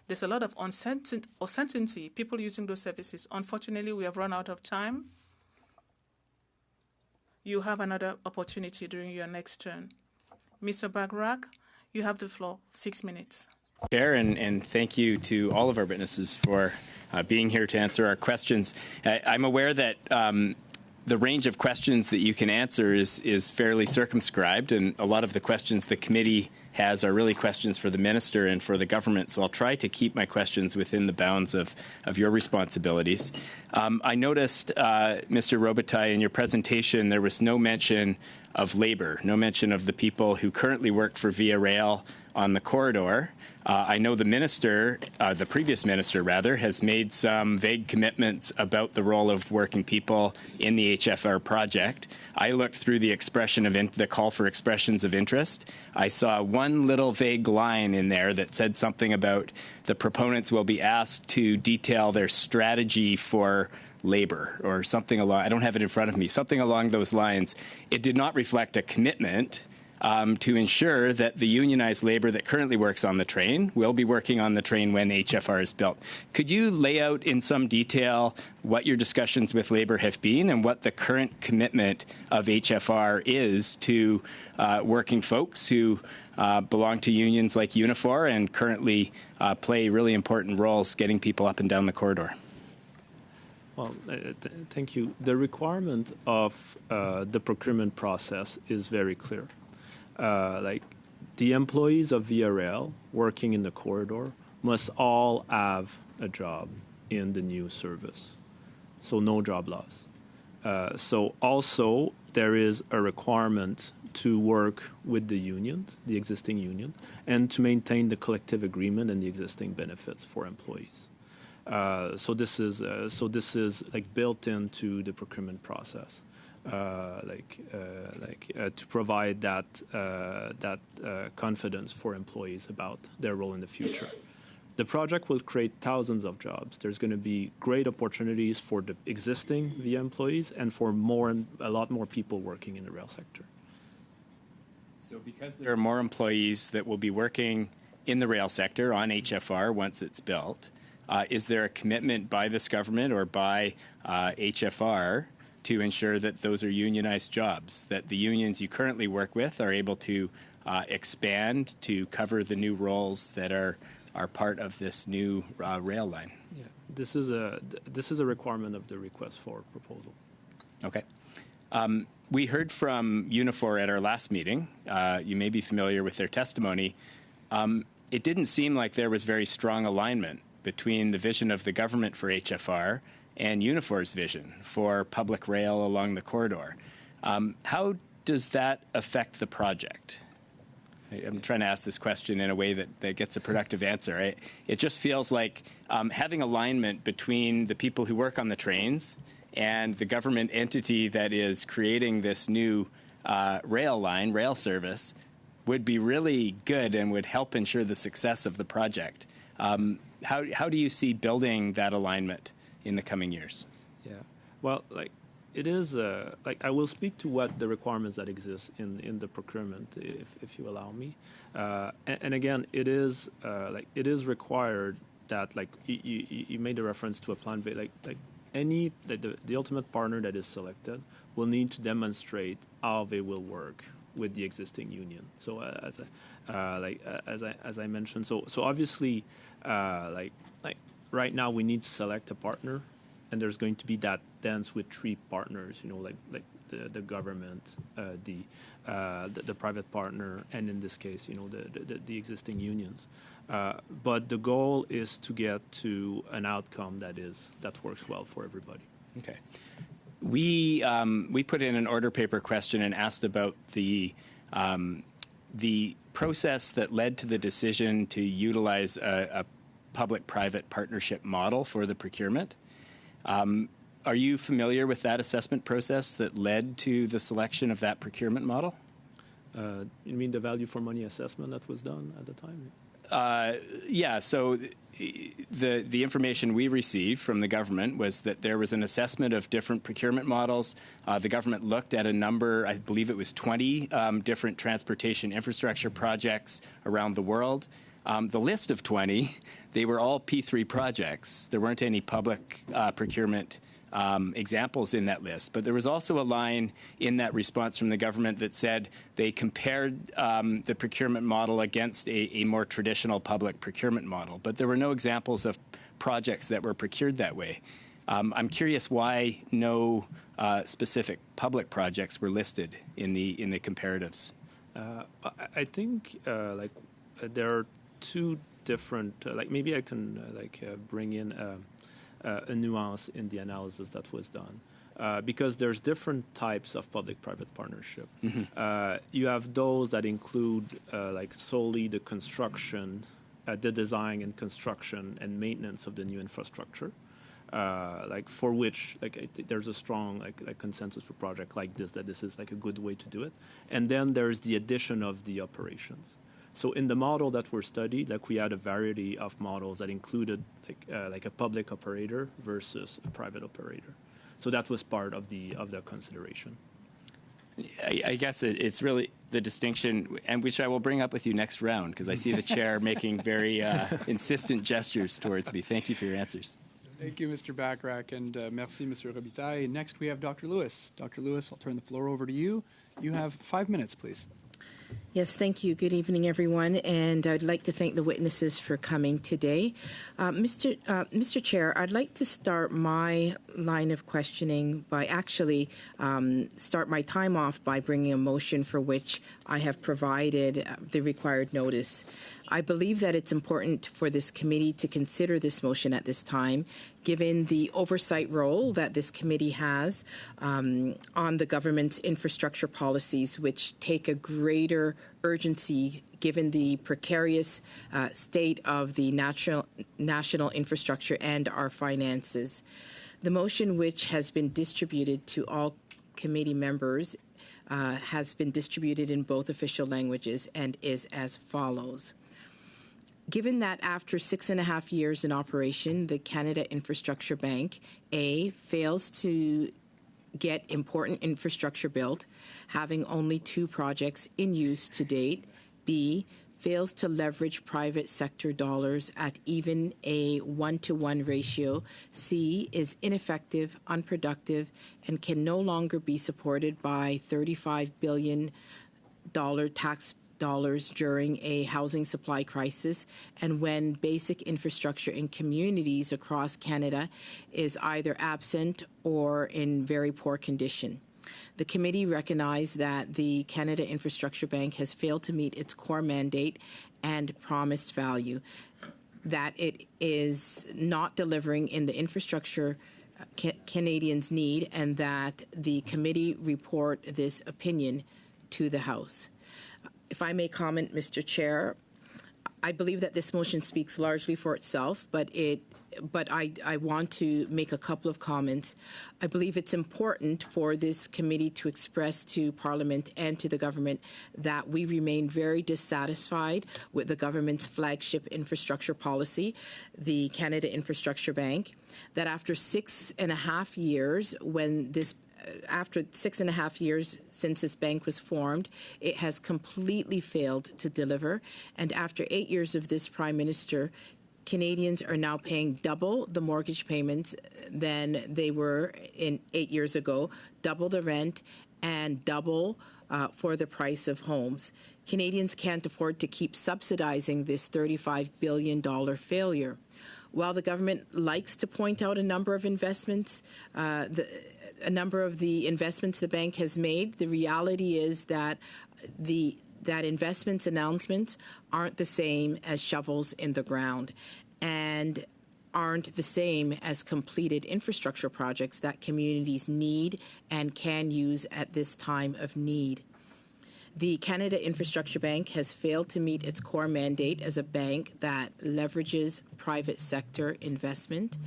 there's a lot of uncertainty, people using those services. Unfortunately, we have run out of time. You have another opportunity during your next turn. Mr. Bagrak, you have the floor, 6 minutes. Chair, and thank you to all of our witnesses for being here to answer our questions. I'm aware that the range of questions that you can answer is fairly circumscribed, and a lot of the questions the committee has are really questions for the minister and for the government, so I'll try to keep my questions within the bounds of your responsibilities. I noticed, Mr. Robitaille, in your presentation there was no mention of labor, no mention of the people who currently work for Via Rail on the corridor. I know the minister, the previous minister rather, has made some vague commitments about the role of working people in the HFR project. I looked through the expression of the call for expressions of interest. I saw one little vague line in there that said something about the proponents will be asked to detail their strategy for labor or something along, I don't have it in front of me, something along those lines. It did not reflect a commitment to ensure that the unionized labor that currently works on the train will be working on the train when HFR is built. Could you lay out in some detail what your discussions with labor have been and what the current commitment of HFR is to working folks who belong to unions like Unifor and currently play really important roles getting people up and down the corridor? Well, thank you. The requirement of the procurement process is very clear. Like the employees of Via Rail working in the corridor must all have a job in the new service. So no job loss. So also there is a requirement to work with the unions, the existing union, and to maintain the collective agreement and the existing benefits for employees. So this is like built into the procurement process. To provide that confidence for employees about their role in the future. The project will create thousands of jobs. There's going to be great opportunities for the existing VIA employees and for a lot more people working in the rail sector. So because there are more employees that will be working in the rail sector on HFR once it's built, is there a commitment by this government or by HFR to ensure that those are unionized jobs, that the unions you currently work with are able to expand to cover the new roles that are part of this new rail line? Yeah, this is a requirement of the request for proposal. Okay. We heard from Unifor at our last meeting. You may be familiar with their testimony. It didn't seem like there was very strong alignment between the vision of the government for HFR and Unifor's vision for public rail along the corridor. How does that affect the project? I'm trying to ask this question in a way that gets a productive answer. It just feels like having alignment between the people who work on the trains and the government entity that is creating this new rail service would be really good and would help ensure the success of the project. How do you see building that alignment in the coming years? Yeah, well, it is I will speak to what the requirements that exist in the procurement, if you allow me. And again, it is required that you made a reference to a plan B, the ultimate partner that is selected will need to demonstrate how they will work with the existing union. So as I mentioned, so obviously right now we need to select a partner, and there's going to be that dance with three partners, the government, the private partner, and in this case, the existing unions. But the goal is to get to an outcome that works well for everybody. Okay. We put in an order paper question and asked about the process that led to the decision to utilize a public-private partnership model for the procurement. Are you familiar with that assessment process that led to the selection of that procurement model? You mean the value for money assessment that was done at the time? Yeah, so the information we received from the government was that there was an assessment of different procurement models. The government looked at a number, I believe it was 20 different transportation infrastructure projects around the world. The list of 20, they were all P3 projects. There weren't any public procurement examples in that list. But there was also a line in that response from the government that said they compared the procurement model against a more traditional public procurement model. But there were no examples of projects that were procured that way. I'm curious why no specific public projects were listed in the comparatives. I think there are two different. Maybe I can bring in a nuance in the analysis that was done. Because there's different types of public-private partnership. You have those that include solely the construction, the design and construction and maintenance of the new infrastructure, for which there's a strong consensus for project like this that this is a good way to do it. And then there's the addition of the operations. So in the model that were studied, we had a variety of models that included a public operator versus a private operator. So that was part of the consideration. I guess it's really the distinction, and which I will bring up with you next round, because I see the chair making very insistent gestures towards me. Thank you for your answers. Thank you, Mr. Bachrach, and merci, Mr. Robitaille. Next, we have Dr. Lewis. Dr. Lewis, I'll turn the floor over to you. You have 5 minutes, please. Yes, thank you. Good evening, everyone, and I'd like to thank the witnesses for coming today. Mr. Chair, I'd like to start my line of questioning by actually start my time off by bringing a motion for which I have provided the required notice. I believe that it's important for this committee to consider this motion at this time, given the oversight role that this committee has on the government's infrastructure policies, which take a greater urgency given the precarious state of the national infrastructure and our finances. The motion, which has been distributed to all committee members, has been distributed in both official languages and is as follows. Given that after 6.5 years in operation, the Canada Infrastructure Bank, A, fails to get important infrastructure built, having only 2 projects in use to date, B, fails to leverage private sector dollars at even a 1-to-1 ratio, C, is ineffective, unproductive, and can no longer be supported by $35 billion tax dollars during a housing supply crisis, and when basic infrastructure in communities across Canada is either absent or in very poor condition. The committee recognized that the Canada Infrastructure Bank has failed to meet its core mandate and promised value, that it is not delivering in the infrastructure Canadians need, and that the committee report this opinion to the House. If I may comment, Mr. Chair, I believe that this motion speaks largely for itself, but I want to make a couple of comments. I believe it's important for this committee to express to Parliament and to the government that we remain very dissatisfied with the government's flagship infrastructure policy, the Canada Infrastructure Bank, that after 6.5 years, after 6.5 years since this bank was formed, it has completely failed to deliver. And after 8 years of this Prime Minister, Canadians are now paying double the mortgage payments than they were in 8 years ago, double the rent, and double for the price of homes. Canadians can't afford to keep subsidizing this $35 billion failure. While the government likes to point out a number of investments, a number of the investments the bank has made, the reality is that that investments announcements aren't the same as shovels in the ground and aren't the same as completed infrastructure projects that communities need and can use at this time of need. The Canada Infrastructure Bank has failed to meet its core mandate as a bank that leverages private sector investment.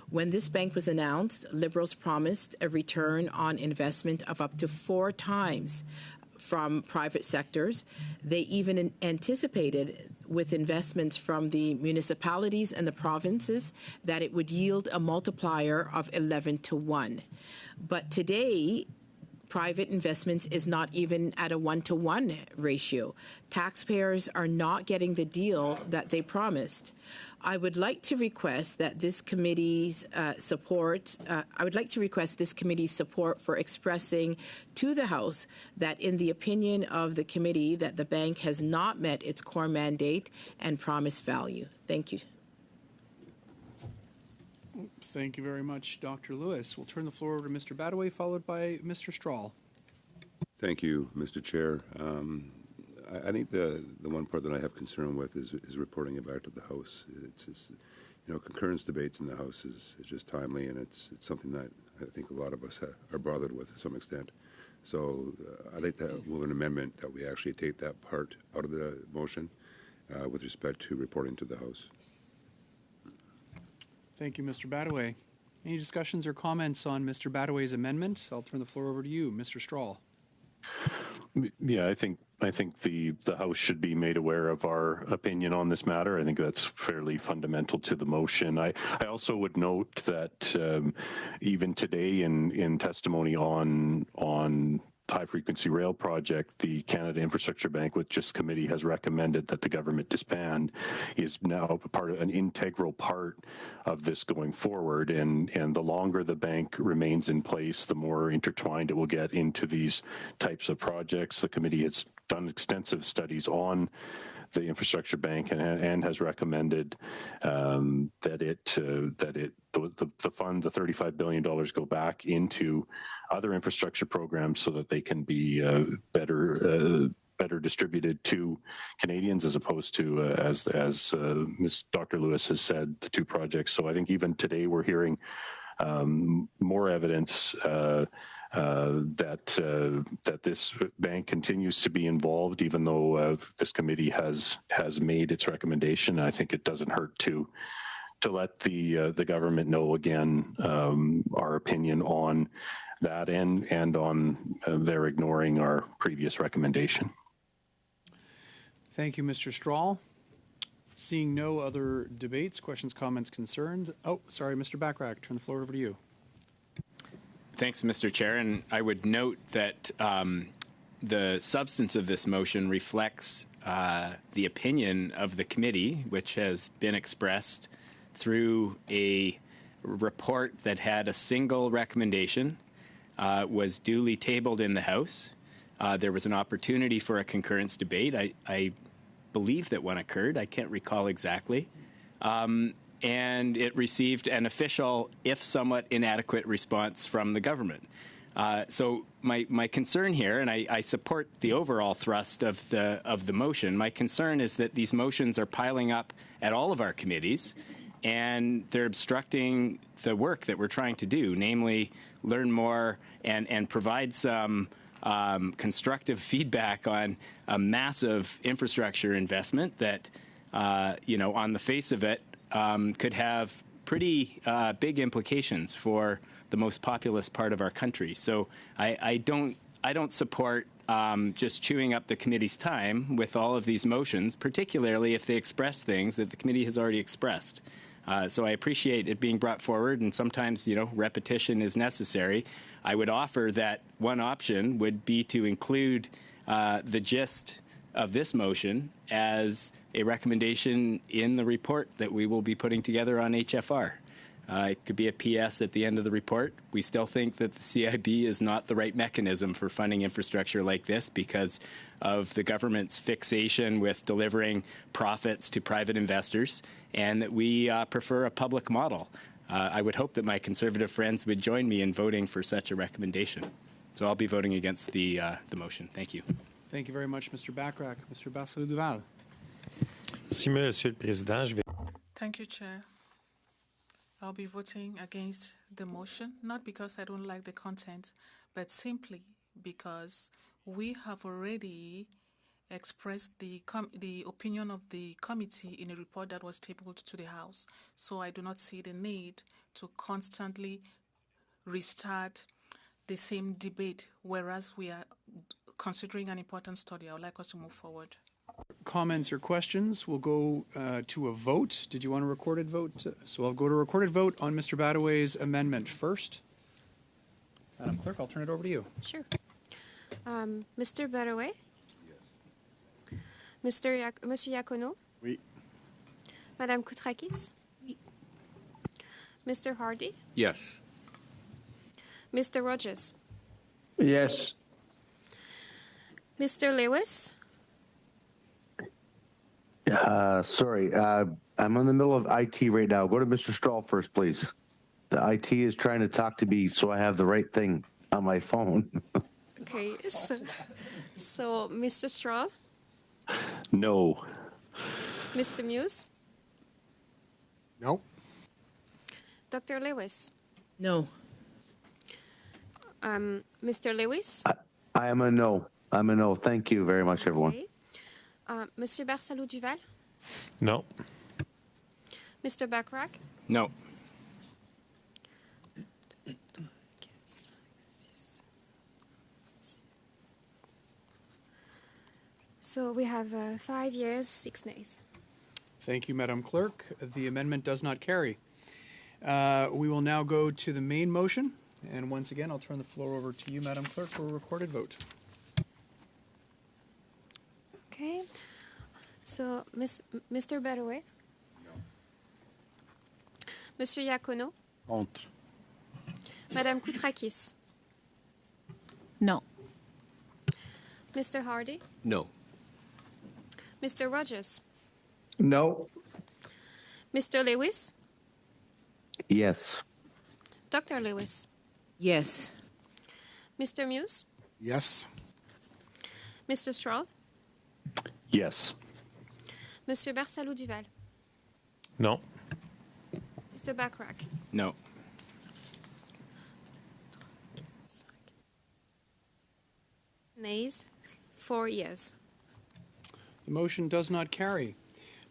When this bank was announced, Liberals promised a return on investment of up to 4 times from private sectors. They even anticipated, with investments from the municipalities and the provinces, that it would yield a multiplier of 11 to 1. But today, private investments is not even at a 1-to-1 ratio. Taxpayers are not getting the deal that they promised. I would like to request that this committee's support for expressing to the House that, in the opinion of the committee, that the bank has not met its core mandate and promised value. Thank you. Thank you very much, Dr. Lewis. We'll turn the floor over to Mr. Badaway, followed by Mr. Strahl. Thank you, Mr. Chair. I think the one part that I have concern with is reporting it back to the House. It's concurrence debates in the House is just timely, and it's something that I think a lot of us are bothered with to some extent. So I'd like to move an amendment that we actually take that part out of the motion with respect to reporting to the House. Thank you, Mr. Badaway. Any discussions or comments on Mr. Badaway's amendment? I'll turn the floor over to you, Mr. Strahl. Yeah, I think the House should be made aware of our opinion on this matter. I think that's fairly fundamental to the motion. I also would note that even today in testimony on high-frequency rail project, the Canada Infrastructure Bank, which this committee has recommended that the government disband, is now an integral part of this going forward. And the longer the bank remains in place, the more intertwined it will get into these types of projects. The committee has done extensive studies on the infrastructure bank and has recommended that the fund, the $35 billion, go back into other infrastructure programs so that they can be better distributed to Canadians, as opposed to as Dr. Lewis has said, the two projects. So I think even today we're hearing more evidence that this bank continues to be involved, even though this committee has made its recommendation. I think it doesn't hurt to let the government know again our opinion on that and on their ignoring our previous recommendation. Thank you, Mr. Strahl. Seeing no other debates, questions, comments, concerns. Oh, sorry, Mr. Bachrach, turn the floor over to you. Thanks, Mr. Chair. And I would note that the substance of this motion reflects the opinion of the committee, which has been expressed through a report that had a single recommendation, was duly tabled in the House. There was an opportunity for a concurrence debate. I believe that one occurred. I can't recall exactly. And it received an official, if somewhat inadequate, response from the government. So my concern here, and I support the overall thrust of the motion, my concern is that these motions are piling up at all of our committees, and they're obstructing the work that we're trying to do, namely learn more and provide some constructive feedback on a massive infrastructure investment that, on the face of it, could have pretty big implications for the most populous part of our country. So I don't support just chewing up the committee's time with all of these motions, particularly if they express things that the committee has already expressed. So I appreciate it being brought forward, and sometimes, repetition is necessary. I would offer that one option would be to include the gist of this motion as a recommendation in the report that we will be putting together on HFR. It could be a PS at the end of the report. We still think that the CIB is not the right mechanism for funding infrastructure like this because of the government's fixation with delivering profits to private investors, and that we prefer a public model. I would hope that my Conservative friends would join me in voting for such a recommendation. So I'll be voting against the motion. Thank you. Thank you very much, Mr. Bachrach. Mr. Barcelo-Duval. Thank you, Chair. I'll be voting against the motion, not because I don't like the content, but simply because we have already expressed the opinion of the committee in a report that was tabled to the House. So I do not see the need to constantly restart the same debate, whereas we are considering an important study. I would like us to move forward. Comments or questions? We'll go to a vote. Did you want a recorded vote? So I'll go to a recorded vote on Mr. Badaway's amendment first. Madam Clerk, I'll turn it over to you. Sure. Mr. Badaway? Yes. Monsieur Iacono? Oui. Madame Koutrakis? Oui. Mr. Hardy? Yes. Mr. Rogers? Yes. Mr. Lewis? Sorry, I'm in the middle of IT right now. Go to Mr. Strahl first, please. The IT is trying to talk to me, so I have the right thing on my phone. Okay, so Mr. Strahl? No. Mr. Muse? No? Dr. Lewis? No. Mr. Lewis? I am a no. I'm a no. Thank you very much, everyone. Okay. Monsieur Barsalou Duval? No. Mr. Backrack? No. So we have 5 years, 6 nays. Thank you, Madam Clerk. The amendment does not carry. We will now go to the main motion. And once again, I'll turn the floor over to you, Madam Clerk, for a recorded vote. Okay. So, Mr. Badaway? No. Monsieur Iacono? Contre. Madame Koutrakis? No. Mr. Hardy? No. Mr. Rogers? No. Mr. Lewis? Yes. Dr. Lewis? Yes. Mr. Muse? Yes? Mr. Strahl? Yes. Monsieur Barsalou Duval? No. Mr. Backrack? No. Nays? 4 years. The motion does not carry.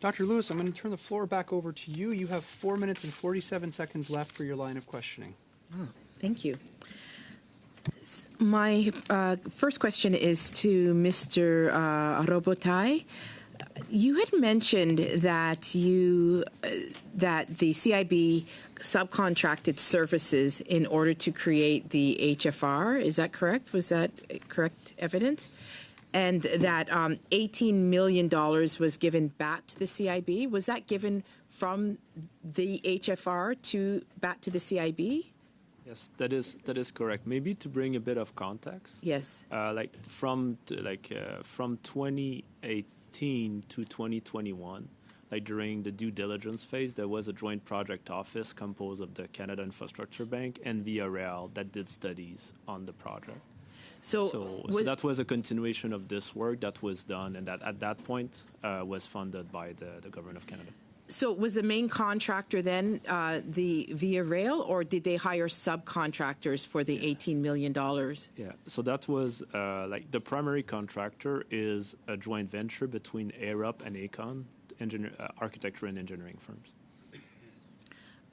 Dr. Lewis, I'm going to turn the floor back over to you. You have 4 minutes and 47 seconds left for your line of questioning. Thank you. My first question is to Mr. Robitaille. You had mentioned that that the CIB subcontracted services in order to create the HFR. Is that correct? Was that correct evidence? And that $18 million was given back to the CIB. Was that given from the HFR back to the CIB? Yes, that is correct. Maybe to bring a bit of context. Yes. From 2018 to 2021, during the due diligence phase, there was a joint project office composed of the Canada Infrastructure Bank and Via Rail that did studies on the project. So that was a continuation of this work that was done, and that at that point was funded by the Government of Canada. So was the main contractor then the Via Rail, or did they hire subcontractors for the $18 million? Yeah, so that was the primary contractor is a joint venture between ARUP and AECON, architecture and engineering firms.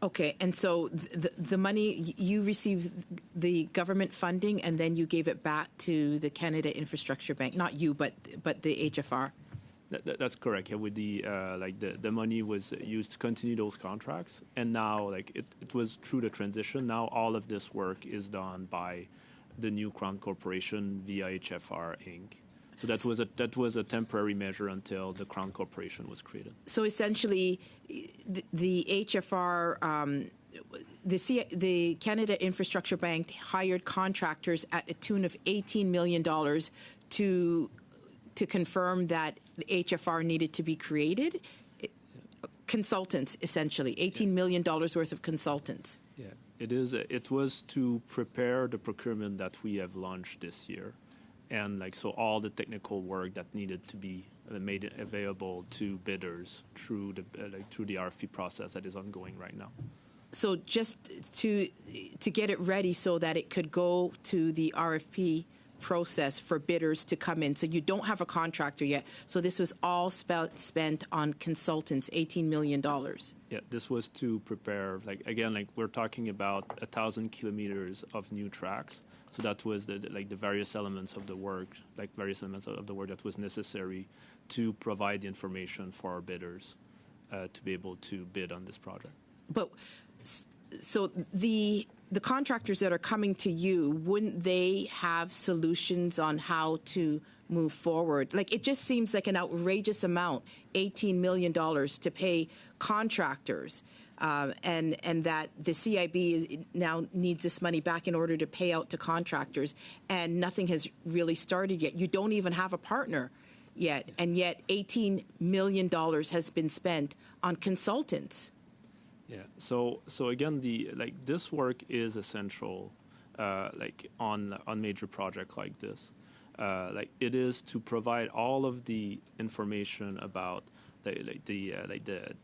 Okay, and so the money, you received the government funding and then you gave it back to the Canada Infrastructure Bank, not you, but the HFR. That's correct. Yeah, with the money was used to continue those contracts, and now it was through the transition. Now all of this work is done by the new Crown Corporation via HFR Inc. So that was a temporary measure until the Crown Corporation was created. So essentially, the HFR, the Canada Infrastructure Bank hired contractors at a tune of $18 million to confirm that the HFR needed to be created. Consultants, essentially, $18 million worth of consultants. Yeah, it is. It was to prepare the procurement that we have launched this year. And so all the technical work that needed to be made available to bidders through the RFP process that is ongoing right now. So just to get it ready so that it could go to the RFP process for bidders to come in. So you don't have a contractor yet. So this was all spent on consultants, $18 million. Yeah, this was to prepare, we're talking about 1,000 kilometers of new tracks. So that was the various elements of the work, that was necessary to provide the information for our bidders to be able to bid on this project. But so the contractors that are coming to you, wouldn't they have solutions on how to move forward? Like, it just seems like an outrageous amount, $18 million to pay contractors, and that the CIB now needs this money back in order to pay out to contractors, and nothing has really started yet. You don't even have a partner yet, and yet $18 million has been spent on consultants. Yeah. So again, this work is essential, on major project like this. It is to provide all of the information about the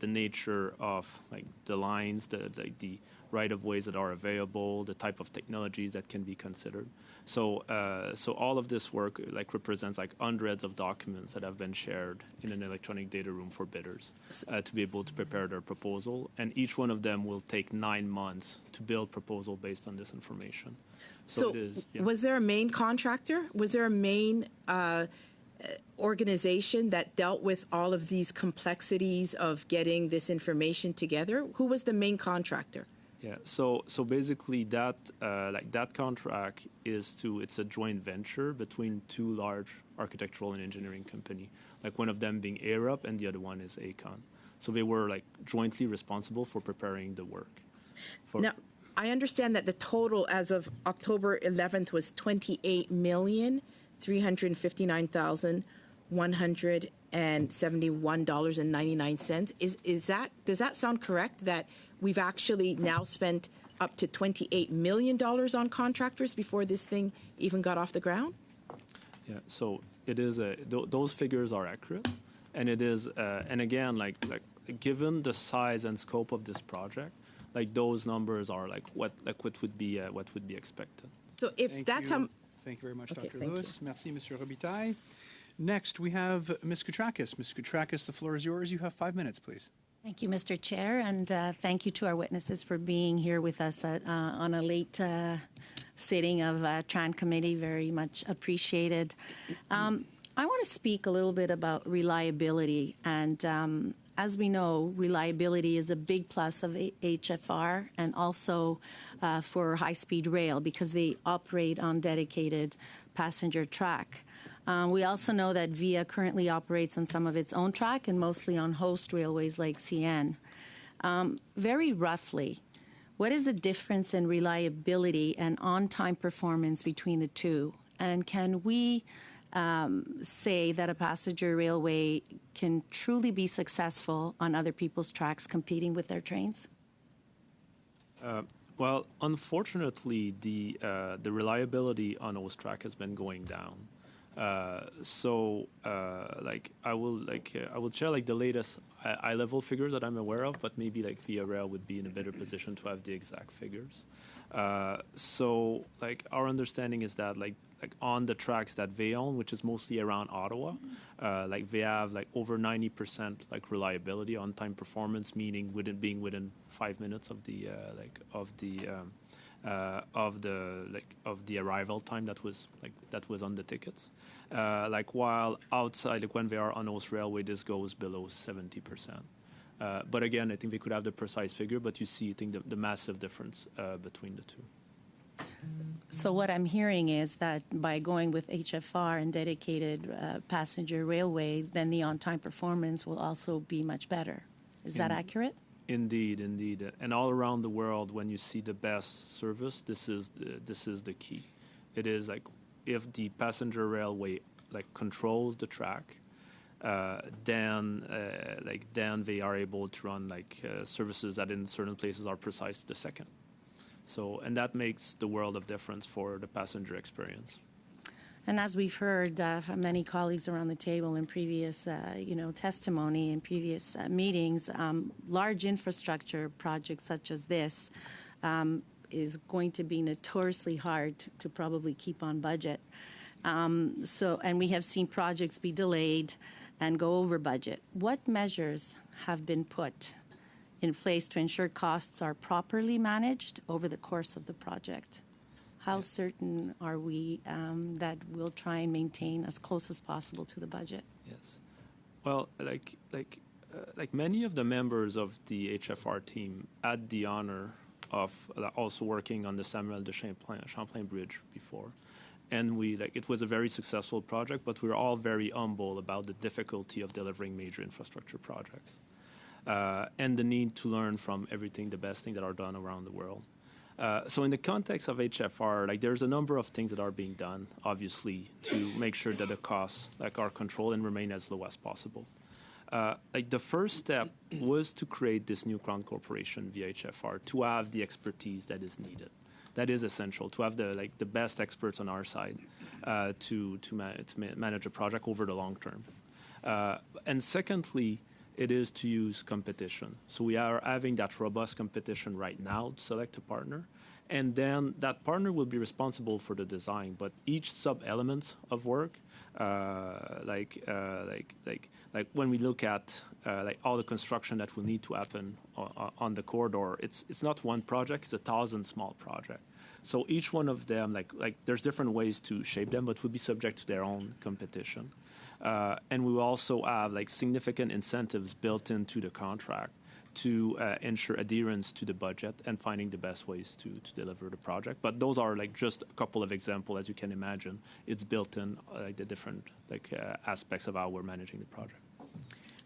nature of the lines, the right of ways that are available, the type of technologies that can be considered. So all of this work represents hundreds of documents that have been shared in an electronic data room for bidders to be able to prepare their proposal, and each one of them will take 9 months to build proposal based on this information. So it is. Yeah. Was there a main contractor? Was there a main organization that dealt with all of these complexities of getting this information together? Who was the main contractor? Yeah, so basically that contract it's a joint venture between two large architectural and engineering company, one of them being Arup and the other one is Aecon. So they were jointly responsible for preparing the work. Now, I understand that the total as of October 11th was $28,359,171.99. Does that sound correct, that we've actually now spent up to $28 million on contractors before this thing even got off the ground? Yeah, so it is those figures are accurate, and it is and again given the size and scope of this project, those numbers are what would be expected. So if that's how. Thank you very much, Okay, Dr. thank Lewis. Merci, Monsieur Robitaille. Next, we have Ms. Koutrakis. Ms. Koutrakis, the floor is yours. You have 5 minutes, please. Thank you, Mr. Chair, and thank you to our witnesses for being here with us on a late sitting of Tran Committee. Very much appreciated. I want to speak a little bit about reliability, and as we know, reliability is a big plus of HFR and also for high-speed rail because they operate on dedicated passenger track. We also know that VIA currently operates on some of its own track and mostly on host railways like CN. Very roughly, what is the difference in reliability and on-time performance between the two? And can we say that a passenger railway can truly be successful on other people's tracks competing with their trains? Well, unfortunately, the reliability on those track has been going down. I will share the latest eye-level figures that I'm aware of, but maybe Via Rail would be in a better position to have the exact figures. Our understanding is that on the tracks that they own, which is mostly around Ottawa, they have over 90% reliability, on-time performance, meaning being within 5 minutes of the arrival time that was on the tickets. While outside, when they are on those railway, this goes below 70%. But again, I think they could have the precise figure, but you see, I think the massive difference between the two. So what I'm hearing is that by going with HFR and dedicated passenger railway, then the on-time performance will also be much better. Is that accurate? Indeed. And all around the world, when you see the best service, this is the key. It is if the passenger railway controls the track, then they are able to run services that in certain places are precise to the second. So, and that makes the world of difference for the passenger experience. And as we've heard from many colleagues around the table in previous, testimony in previous meetings, large infrastructure projects such as this is going to be notoriously hard to probably keep on budget. And we have seen projects be delayed and go over budget. What measures have been put in place to ensure costs are properly managed over the course of the project? How certain are we that we'll try and maintain as close as possible to the budget? Yes. Well, like many of the members of the HFR team had the honor of also working on the Samuel de Champlain Bridge before. And it was a very successful project, but we were all very humble about the difficulty of delivering major infrastructure projects and the need to learn from everything, the best thing that are done around the world. So in the context of HFR, there's a number of things that are being done, obviously, to make sure that the costs are controlled and remain as low as possible. The first step was to create this new Crown Corporation via HFR to have the expertise that is needed. That is essential, to have the best experts on our side to manage a project over the long term. And secondly, it is to use competition. So we are having that robust competition right now to select a partner. And then that partner will be responsible for the design, but each sub-element of work, when we look at all the construction that will need to happen on the corridor, it's not one project; it's 1,000 small projects. So each one of them, there's different ways to shape them, but will be subject to their own competition. And we will also have significant incentives built into the contract to ensure adherence to the budget and finding the best ways to deliver the project. But those are just a couple of examples, as you can imagine. It's built in the different aspects of how we're managing the project.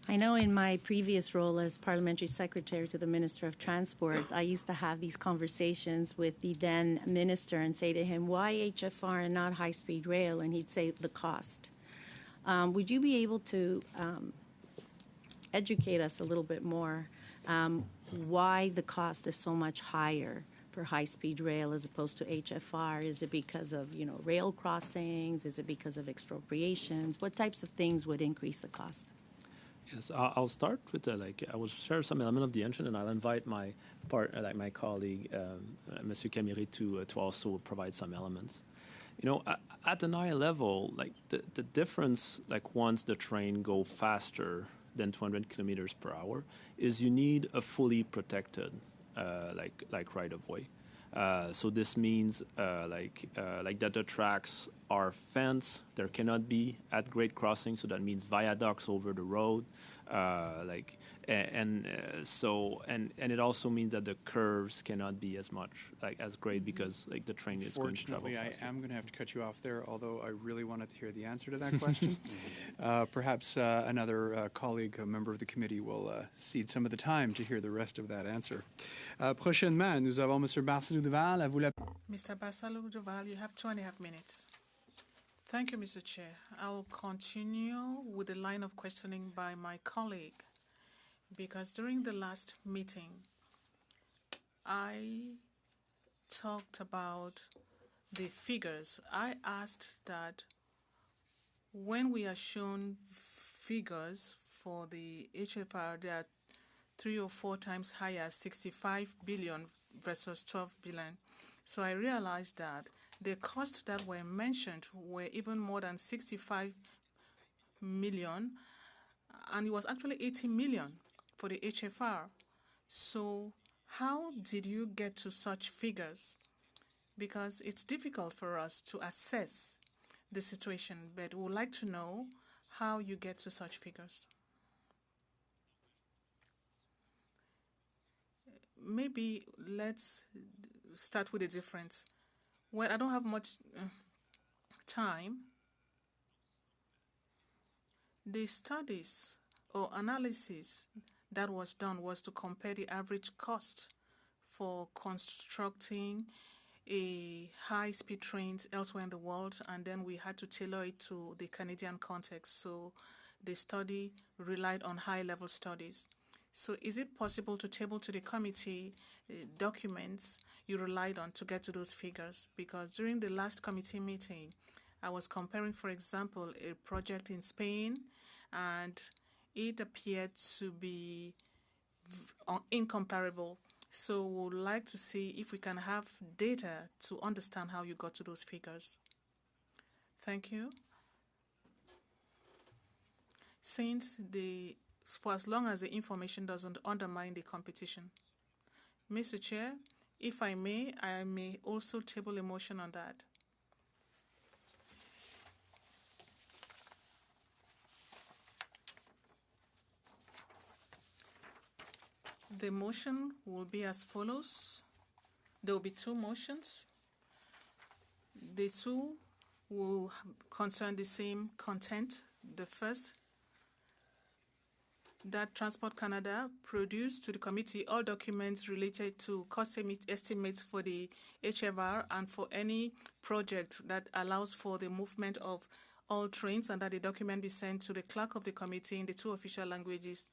I know in my previous role as parliamentary secretary to the Minister of Transport, I used to have these conversations with the then minister and say to him, why HFR and not high-speed rail? And he'd say, the cost. Would you be able to educate us a little bit more why the cost is so much higher for high-speed rail as opposed to HFR? Is it because of rail crossings? Is it because of expropriations? What types of things would increase the cost? Yes, I'll start with I will share some element of the engine, and I'll invite my my colleague, Monsieur Camiri, to also provide some elements. At the high level, the difference, once the train go faster than 200 kilometers per hour, is you need a fully protected, right of way. So this means that the tracks are fenced. There cannot be at grade crossings, so that means viaducts over the road. And it also means that the curves cannot be as much as great because the train is going to travel faster. Fortunately, I am going to have to cut you off there, although I really wanted to hear the answer to that question. Perhaps another colleague, a member of the committee, will cede some of the time to hear the rest of that answer. Prochainement, nous avons M. Barcelo-Duval. À vous la... Mr. Barcelo-Duval, you have 2.5 minutes. Thank you, Mr. Chair. I will continue with the line of questioning by my colleague, because during the last meeting, I talked about the figures. I asked that when we are shown figures for the HFR, they are 3 or 4 times higher, 65 billion versus 12 billion. So I realized that the costs that were mentioned were even more than 65 million, and it was actually 80 million for the HFR. So how did you get to such figures? Because it's difficult for us to assess the situation, but we would like to know how you get to such figures. Maybe let's start with a difference. Well, I don't have much time. The studies or analysis that was done was to compare the average cost for constructing a high-speed trains elsewhere in the world, and then we had to tailor it to the Canadian context. So the study relied on high-level studies. So is it possible to table to the committee documents you relied on to get to those figures? Because during the last committee meeting, I was comparing, for example, a project in Spain, and it appeared to be incomparable. So we would like to see if we can have data to understand how you got to those figures. Thank you. For as long as the information doesn't undermine the competition. Mr. Chair, If I may also table a motion on that. The motion will be as follows. There will be two motions. The two will concern the same content. The first, that Transport Canada produce to the committee all documents related to cost estimates for the HFR and for any project that allows for the movement of all trains, and that the document be sent to the clerk of the committee in the two official languages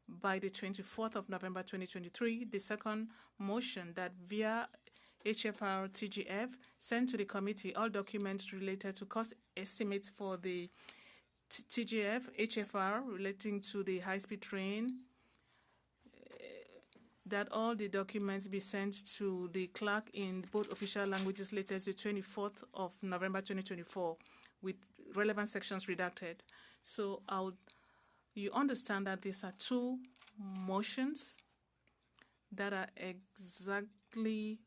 by the 24th of November 2023. The second motion, that via HFR TGF send to the committee all documents related to cost estimates for the TGF HFR relating to the high-speed train, that all the documents be sent to the clerk in both official languages latest the 24th of November 2024 with relevant sections redacted. So you understand that these are two motions that are exactly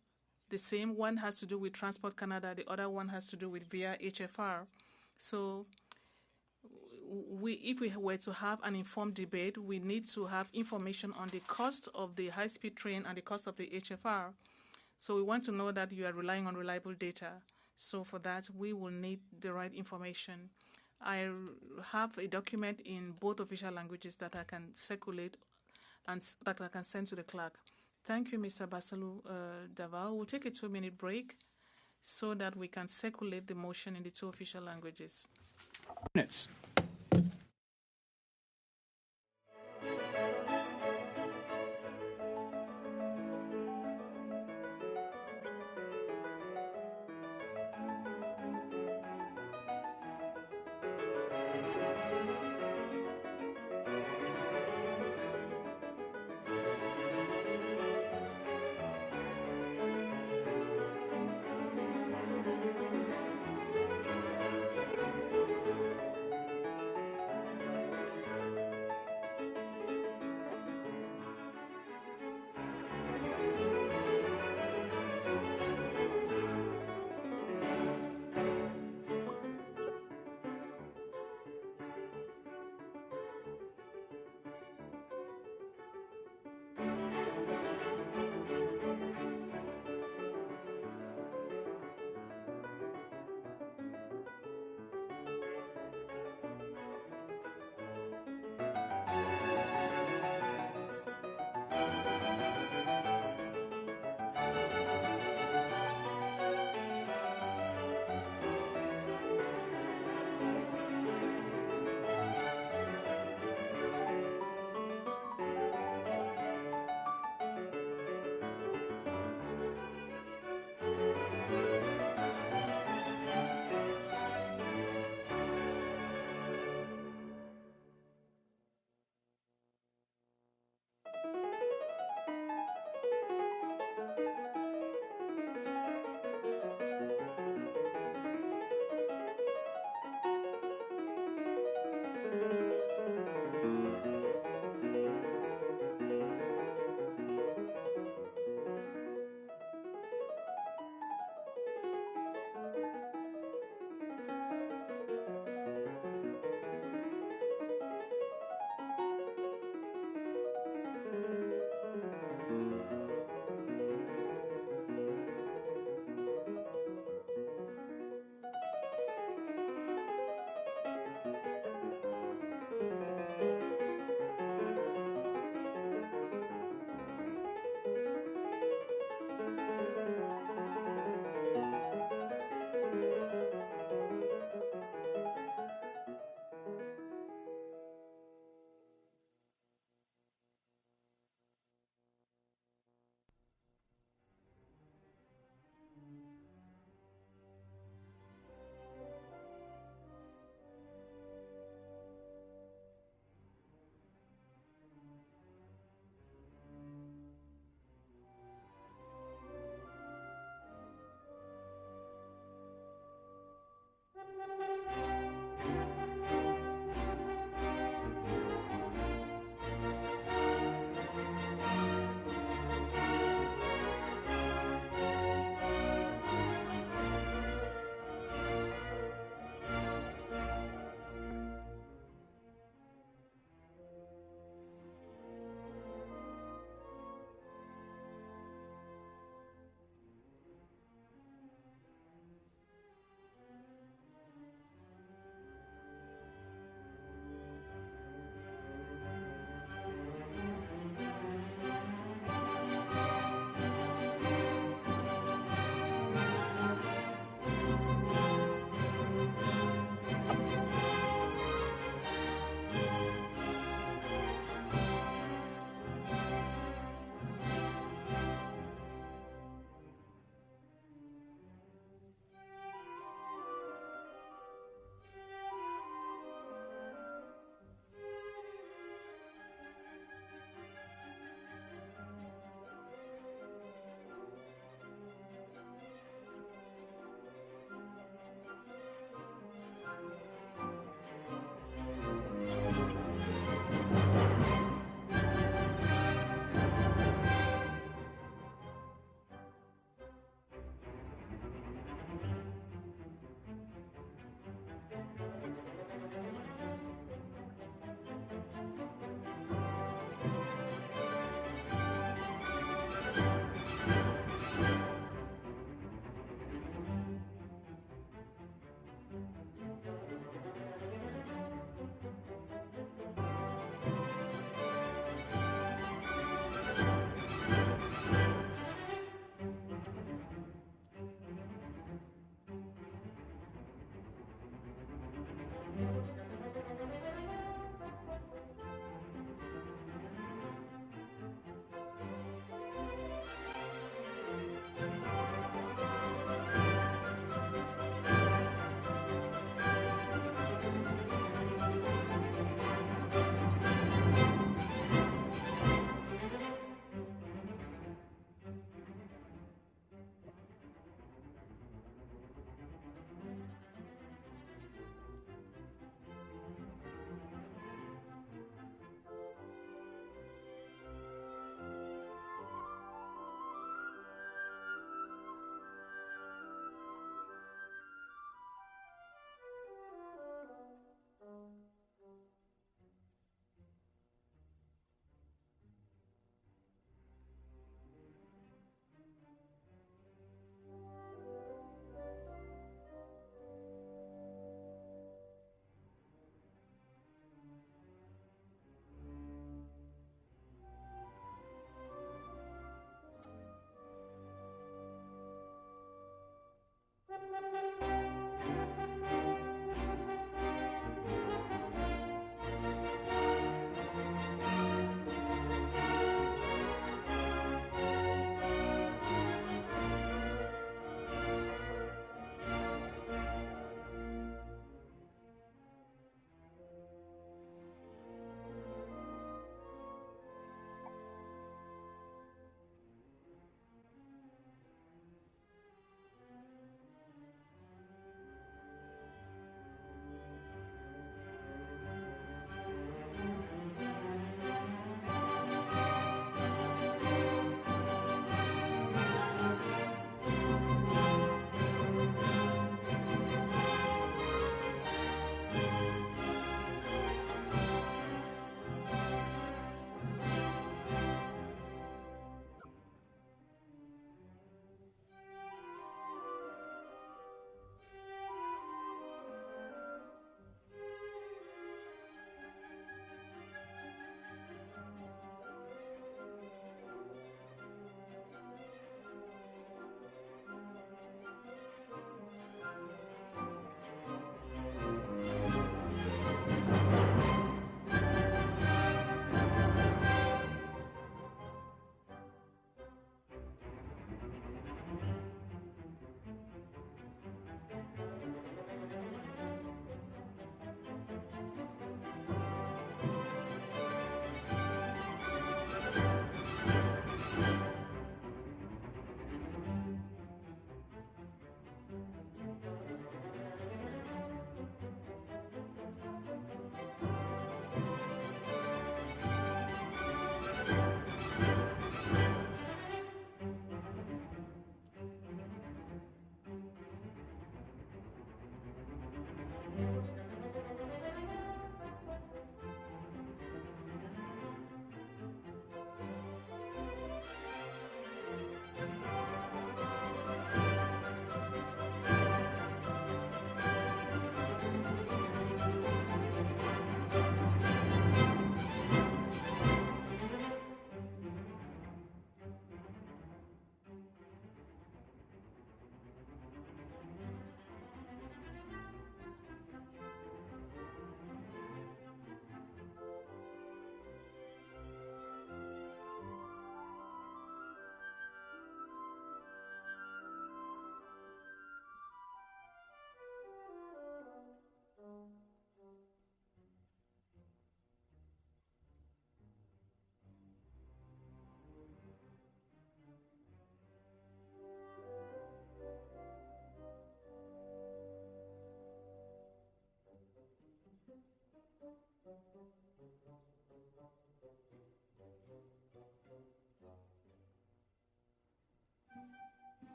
the same. One has to do with Transport Canada, the other one has to do with via HFR. So if we were to have an informed debate, we need to have information on the cost of the high-speed train and the cost of the HFR. So we want to know that you are relying on reliable data. So for that, we will need the right information. I have a document in both official languages that I can circulate and that I can send to the clerk. Thank you, Mr. Basalu Daval. We'll take a 2-minute break so that we can circulate the motion in the two official languages. Minutes.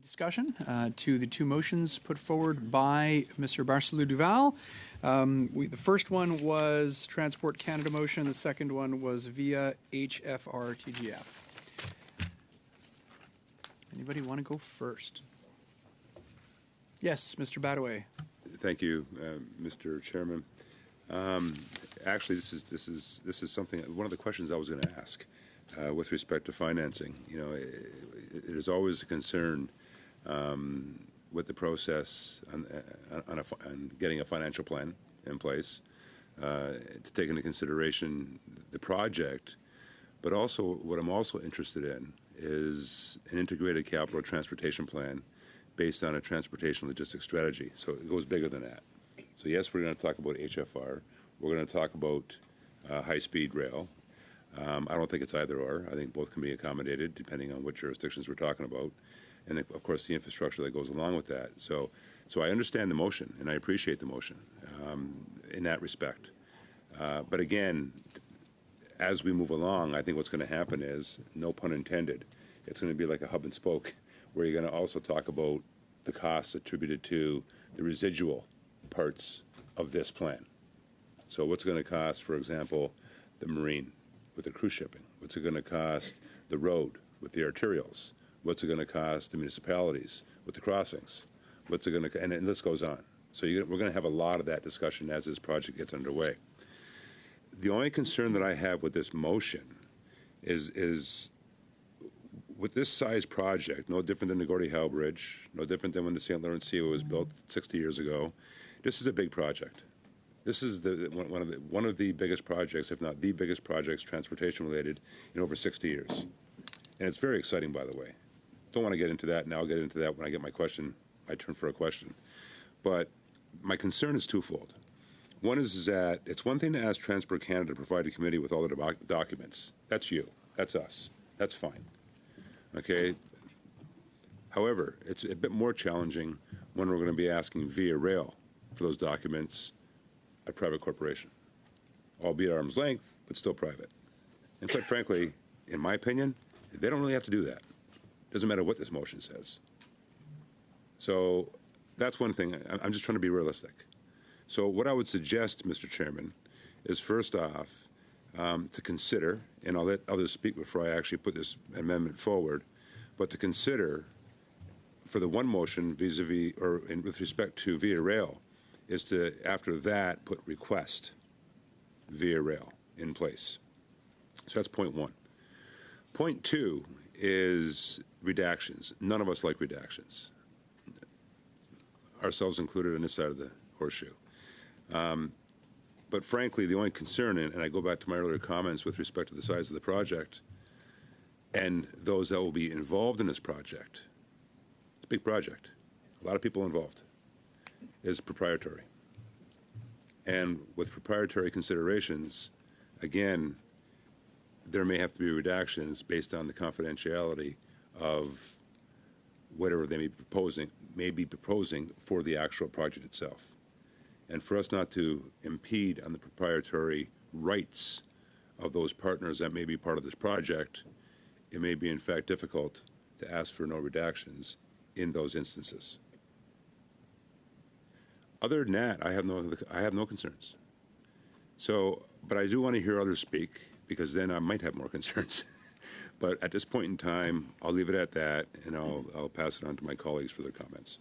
discussion to the two motions put forward by Mr. Barcelou Duval. The first one was Transport Canada motion. The second one was via HFR TGF. Anybody want to go first? Yes, Mr. Badaway. Thank you, Mr. Chairman. Actually, this is something. One of the questions I was going to ask with respect to financing. You know, it is always a concern with the process on getting a financial plan in place to take into consideration the project, but also what I'm also interested in is an integrated capital transportation plan based on a transportation logistics strategy. So it goes bigger than that. So yes, we're going to talk about HFR. We're going to talk about high-speed rail. I don't think it's either or. I think both can be accommodated depending on what jurisdictions we're talking about, and then, of course the infrastructure that goes along with that. So I understand the motion and I appreciate the motion in that respect. But again, as we move along, I think what's going to happen is, no pun intended, it's going to be like a hub and spoke, where you're going to also talk about the costs attributed to the residual parts of this plan. So what's it going to cost, for example, the marine with the cruise shipping? What's it going to cost the road with the arterials? What's it going to cost the municipalities with the crossings? What's it going to, and this goes on. So we're going to have a lot of that discussion as this project gets underway. The only concern that I have with this motion is with this size project, no different than the Gordie Howe Bridge, no different than when the St. Lawrence Seaway was built 60 years ago. This is a big project. This is one of the biggest projects, if not the biggest projects, transportation related, in over 60 years. And it's very exciting, by the way. Don't want to get into that now. I'll get into that when I get my turn for a question. But my concern is twofold. One is that it's one thing to ask Transport Canada to provide a committee with all the documents. That's you. That's us. That's fine. Okay. However, it's a bit more challenging when we're going to be asking via rail for those documents, a private corporation, albeit arm's length, but still private. And quite frankly, in my opinion, they don't really have to do that. Doesn't matter what this motion says. So that's one thing. I'm just trying to be realistic. So what I would suggest, Mr. Chairman, is first off to consider, and I'll let others speak before I actually put this amendment forward, but to consider for the one motion vis-a-vis or with respect to via rail is to, after that, put request via rail in place. So that's point one. Point two is redactions. None of us like redactions, ourselves included on this side of the horseshoe. But frankly, the only concern, and I go back to my earlier comments with respect to the size of the project and those that will be involved in this project, it's a big project, a lot of people involved, is proprietary. And with proprietary considerations, again, there may have to be redactions based on the confidentiality of whatever they may be proposing for the actual project itself. And for us not to impede on the proprietary rights of those partners that may be part of this project, it may be in fact difficult to ask for no redactions in those instances. Other than that, I have no concerns. So, but I do want to hear others speak, because then I might have more concerns. But at this point in time, I'll leave it at that, and I'll pass it on to my colleagues for their comments.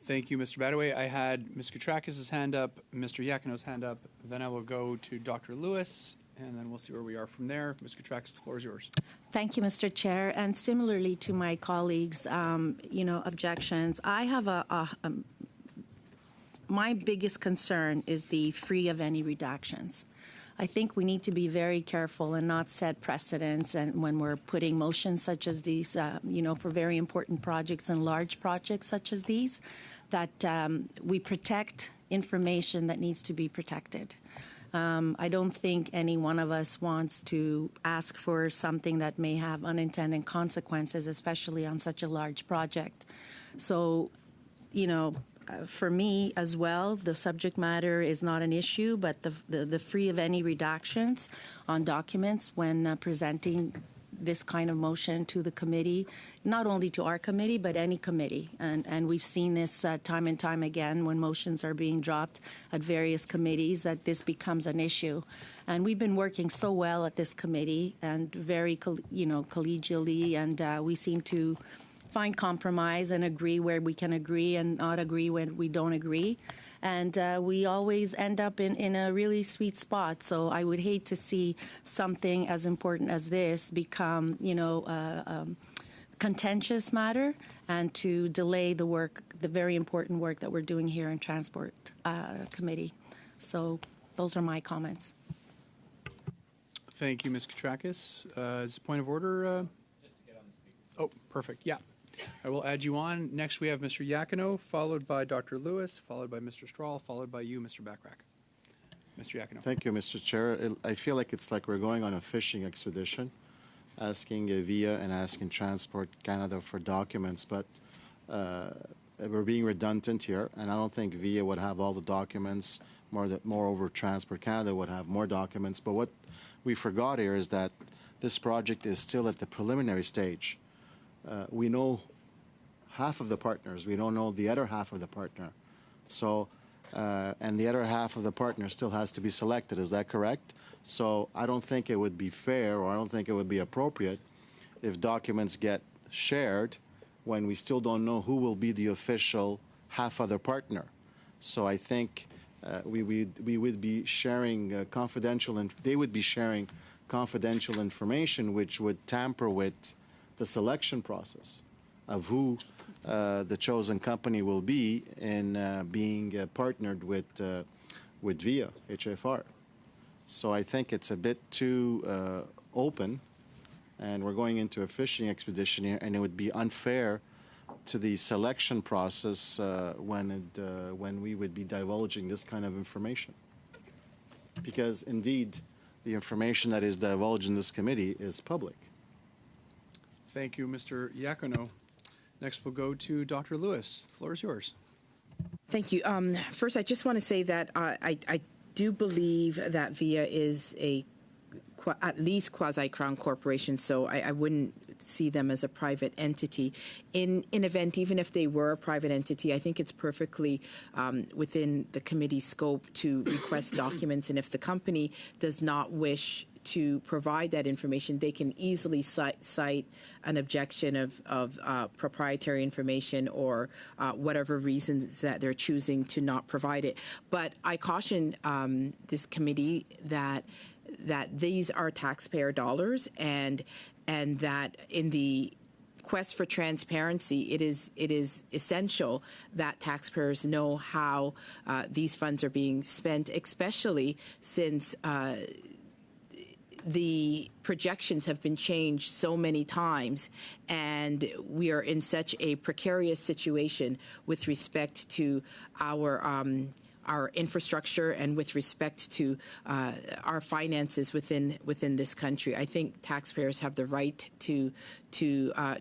Thank you, Mr. Badaway. I had Ms. Koutrakis' hand up, Mr. Iachonow's hand up. Then I will go to Dr. Lewis, and then we'll see where we are from there. Ms. Koutrakis, the floor is yours. Thank you, Mr. Chair. And similarly to my colleagues, objections, I have my biggest concern is the free of any redactions. I think we need to be very careful and not set precedents, and when we're putting motions such as these, for very important projects and large projects such as these, that we protect information that needs to be protected. I don't think any one of us wants to ask for something that may have unintended consequences, especially on such a large project. So, for me as well, the subject matter is not an issue, but the free of any redactions on documents when presenting this kind of motion to the committee, not only to our committee, but any committee. And we've seen this time and time again when motions are being dropped at various committees, that this becomes an issue. And we've been working so well at this committee and very, collegially, and we seem to find compromise and agree where we can agree and not agree when we don't agree. And we always end up in a really sweet spot. So I would hate to see something as important as this become, contentious matter and to delay the work, the very important work that we're doing here in Transport Committee. So those are my comments. Thank you, Ms. Katrakis. As a point of order, just to get on the speaker. Oh, perfect. Yeah. I will add you on. Next, we have Mr. Iachino, followed by Dr. Lewis, followed by Mr. Strahl, followed by you, Mr. Bachrach. Mr. Iachino. Thank you, Mr. Chair. I feel like it's like we're going on a fishing expedition, asking VIA and asking Transport Canada for documents, but we're being redundant here, and I don't think VIA would have all the documents. Moreover, Transport Canada would have more documents. But what we forgot here is that this project is still at the preliminary stage. We know half of the partners. We don't know the other half of the partner. So, and the other half of the partner still has to be selected. Is that correct? So I don't think it would be fair, or I don't think it would be appropriate if documents get shared when we still don't know who will be the official half other partner. So I think we would be sharing confidential, and they would be sharing confidential information, which would tamper with the selection process of who the chosen company will be in being partnered with VIA, HFR. So I think it's a bit too open, and we're going into a fishing expedition here, and it would be unfair to the selection process when we would be divulging this kind of information. Because indeed, the information that is divulged in this committee is public. Thank you, Mr. Iachino. Next, we'll go to Dr. Lewis. The floor is yours. Thank you. First, I just want to say that I do believe that VIA is at least quasi-crown corporation, so I wouldn't see them as a private entity. In an event, even if they were a private entity, I think it's perfectly within the committee's scope to request documents, and if the company does not wish to provide that information, they can easily cite an objection of proprietary information or whatever reasons that they're choosing to not provide it. But I caution this committee that these are taxpayer dollars, and that in the quest for transparency, it is essential that taxpayers know how these funds are being spent, especially since the projections have been changed so many times, and we are in such a precarious situation with respect to our infrastructure and with respect to our finances within this country. I think taxpayers have the right to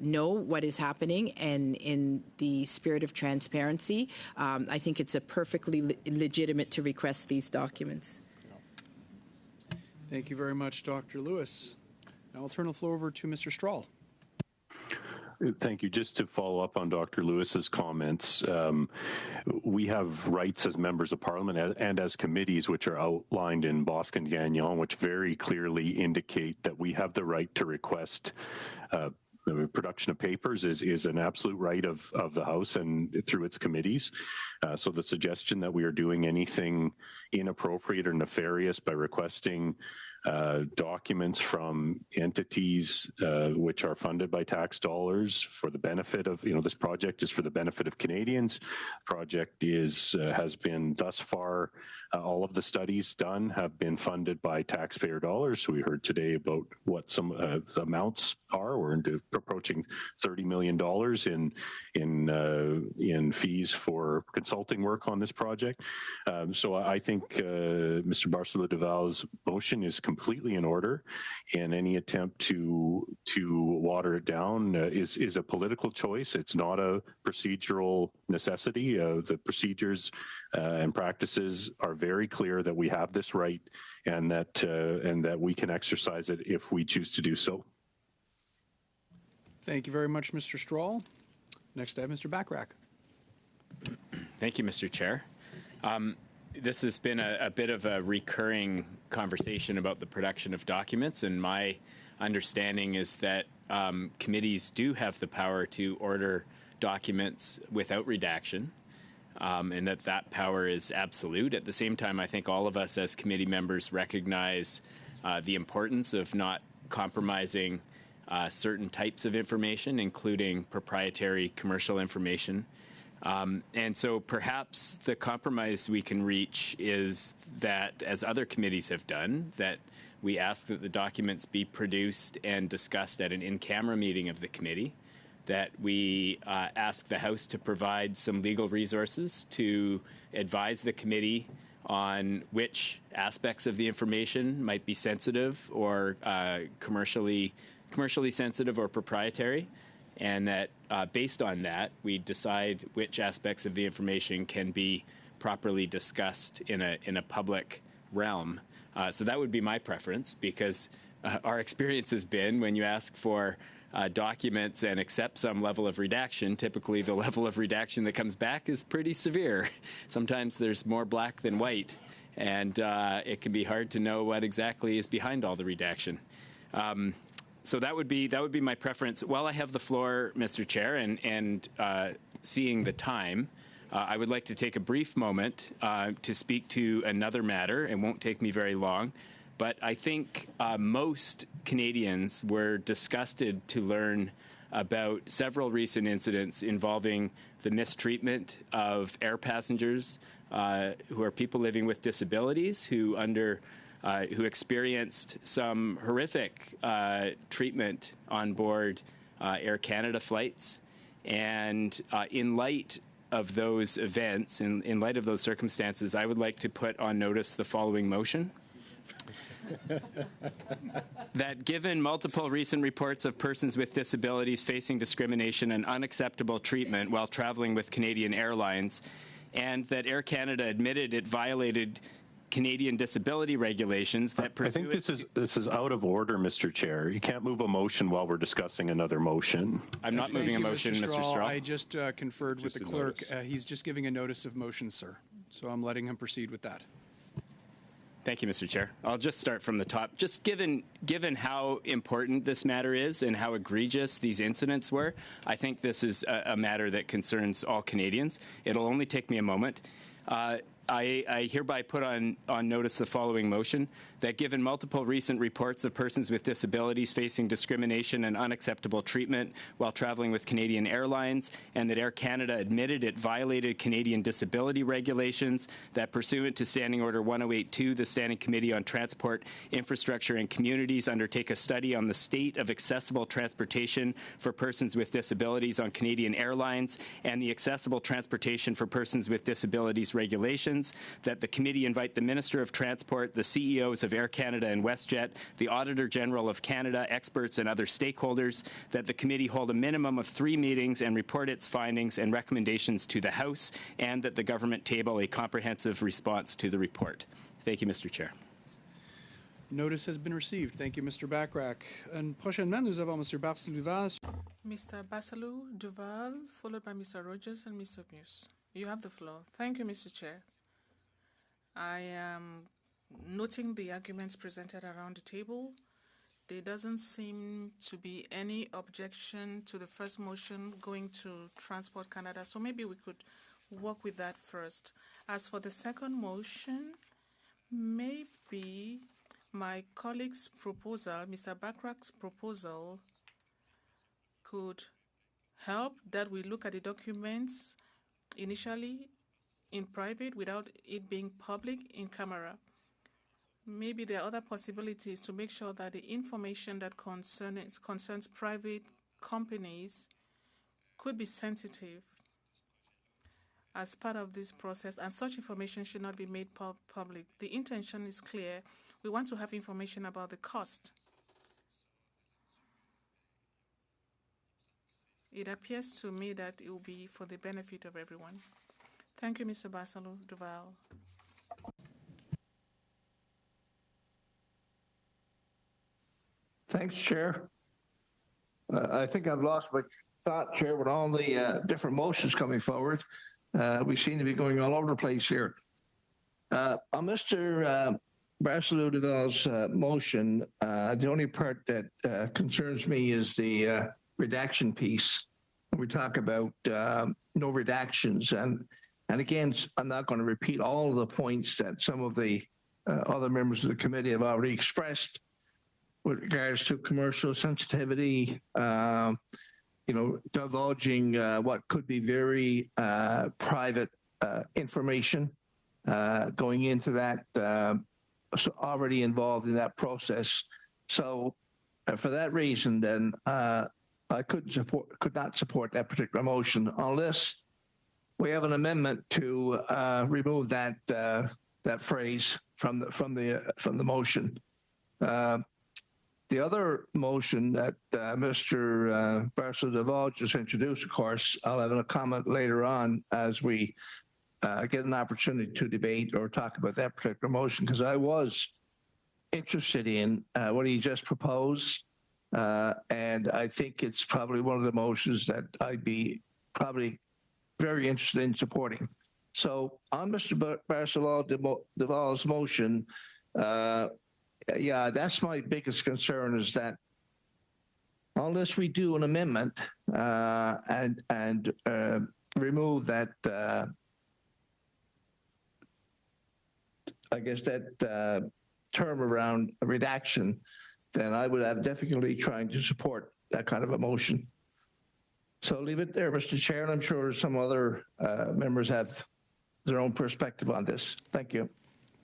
know what is happening, and in the spirit of transparency, I think it's a perfectly legitimate to request these documents. Thank you very much, Dr. Lewis. Now I'll turn the floor over to Mr. Strahl. Thank you. Just to follow up on Dr. Lewis's comments, we have rights as members of Parliament and as committees, which are outlined in Bosque & Gagnon, which very clearly indicate that we have the right to request the production of papers is an absolute right of the House and through its committees. So the suggestion that we are doing anything inappropriate or nefarious by requesting documents from entities which are funded by tax dollars for the benefit of, this project is for the benefit of Canadians. Project has been thus far, all of the studies done have been funded by taxpayer dollars. So we heard today about what some the amounts are. We're approaching $30 million in fees for consulting work on this project. So I think Mr. Barceló-Duval's motion is completely in order, and any attempt to water it down is a political choice. It's not a procedural necessity. The procedures and practices are very clear that we have this right, and that we can exercise it if we choose to do so. Thank you very much, Mr. Stroll. Next, I have Mr. Bachrach. Thank you, Mr. Chair. This has been a bit of a recurring conversation about the production of documents, and my understanding is that committees do have the power to order documents without redaction, and that power is absolute. At the same time, I think all of us as committee members recognize the importance of not compromising certain types of information, including proprietary commercial information. And so perhaps the compromise we can reach is that, as other committees have done, that we ask that the documents be produced and discussed at an in-camera meeting of the committee, that we ask the House to provide some legal resources to advise the committee on which aspects of the information might be sensitive or commercially sensitive or proprietary, and that based on that, we decide which aspects of the information can be properly discussed in a public realm. So that would be my preference, because our experience has been when you ask for documents and accept some level of redaction, typically the level of redaction that comes back is pretty severe. Sometimes there's more black than white, and it can be hard to know what exactly is behind all the redaction. So that would be my preference. While I have the floor, Mr. Chair, and seeing the time, I would like to take a brief moment to speak to another matter. It won't take me very long, but I think most Canadians were disgusted to learn about several recent incidents involving the mistreatment of air passengers who are people living with disabilities who experienced some horrific treatment on board Air Canada flights. And in light of those events, in light of those circumstances, I would like to put on notice the following motion. That given multiple recent reports of persons with disabilities facing discrimination and unacceptable treatment while traveling with Canadian Airlines, and that Air Canada admitted it violated Canadian disability regulations that I think this is out of order, Mr. Chair. You can't move a motion while we're discussing another motion. I'm not moving a motion, Mr. Straw. I just conferred with the clerk. He's just giving a notice of motion, sir. So I'm letting him proceed with that. Thank you, Mr. Chair. I'll just start from the top. Just given how important this matter is and how egregious these incidents were, I think this is a matter that concerns all Canadians. It'll only take me a moment. I hereby put on notice the following motion, that given multiple recent reports of persons with disabilities facing discrimination and unacceptable treatment while traveling with Canadian Airlines, and that Air Canada admitted it violated Canadian disability regulations, that pursuant to Standing Order 1082, the Standing Committee on Transport, Infrastructure and Communities undertake a study on the state of accessible transportation for persons with disabilities on Canadian Airlines and the accessible transportation for persons with disabilities regulations, that the committee invite the Minister of Transport, the CEOs of Air Canada and WestJet, the Auditor General of Canada, experts and other stakeholders, that the committee hold a minimum of 3 meetings and report its findings and recommendations to the House, and that the government table a comprehensive response to the report. Thank you, Mr. Chair. Notice has been received. Thank you, Mr. Bachrach. And prochainement, nous avons Mr. Barcelou Duval. Mr. Barcelou Duval, followed by Mr. Rogers and Mr. Muse. You have the floor. Thank you, Mr. Chair. I am noting the arguments presented around the table. There doesn't seem to be any objection to the first motion going to Transport Canada, so maybe we could work with that first. As for the second motion, maybe my colleague's proposal, Mr. Bachrach's proposal, could help that we look at the documents initially in private without it being public in camera. Maybe there are other possibilities to make sure that the information that concerns private companies could be sensitive as part of this process, and such information should not be made public. The intention is clear. We want to have information about the cost. It appears to me that it will be for the benefit of everyone. Thank you, Mr. Barcelou Duval. Thanks, Chair. I think I've lost my thought, Chair, with all the different motions coming forward. We seem to be going all over the place here. On Mr. Barcelou Duval's motion, the only part that concerns me is the redaction piece. We talk about no redactions. And again, I'm not going to repeat all of the points that some of the other members of the committee have already expressed with regards to commercial sensitivity, divulging what could be very private information going into that, already involved in that process. So for that reason, then I could not support that particular motion unless we have an amendment to remove that phrase from the motion. The other motion that Mr. Barcelou Duval just introduced, of course, I'll have a comment later on as we get an opportunity to debate or talk about that particular motion, because I was interested in what he just proposed, and I think it's probably one of the motions that I'd be probably very interested in supporting. So on Mr. Barcelou Duval's motion, yeah, that's my biggest concern, is that unless we do an amendment and remove that, I guess that term around redaction, then I would have difficulty trying to support that kind of a motion. So I'll leave it there, Mr. Chair, and I'm sure some other members have their own perspective on this. Thank you.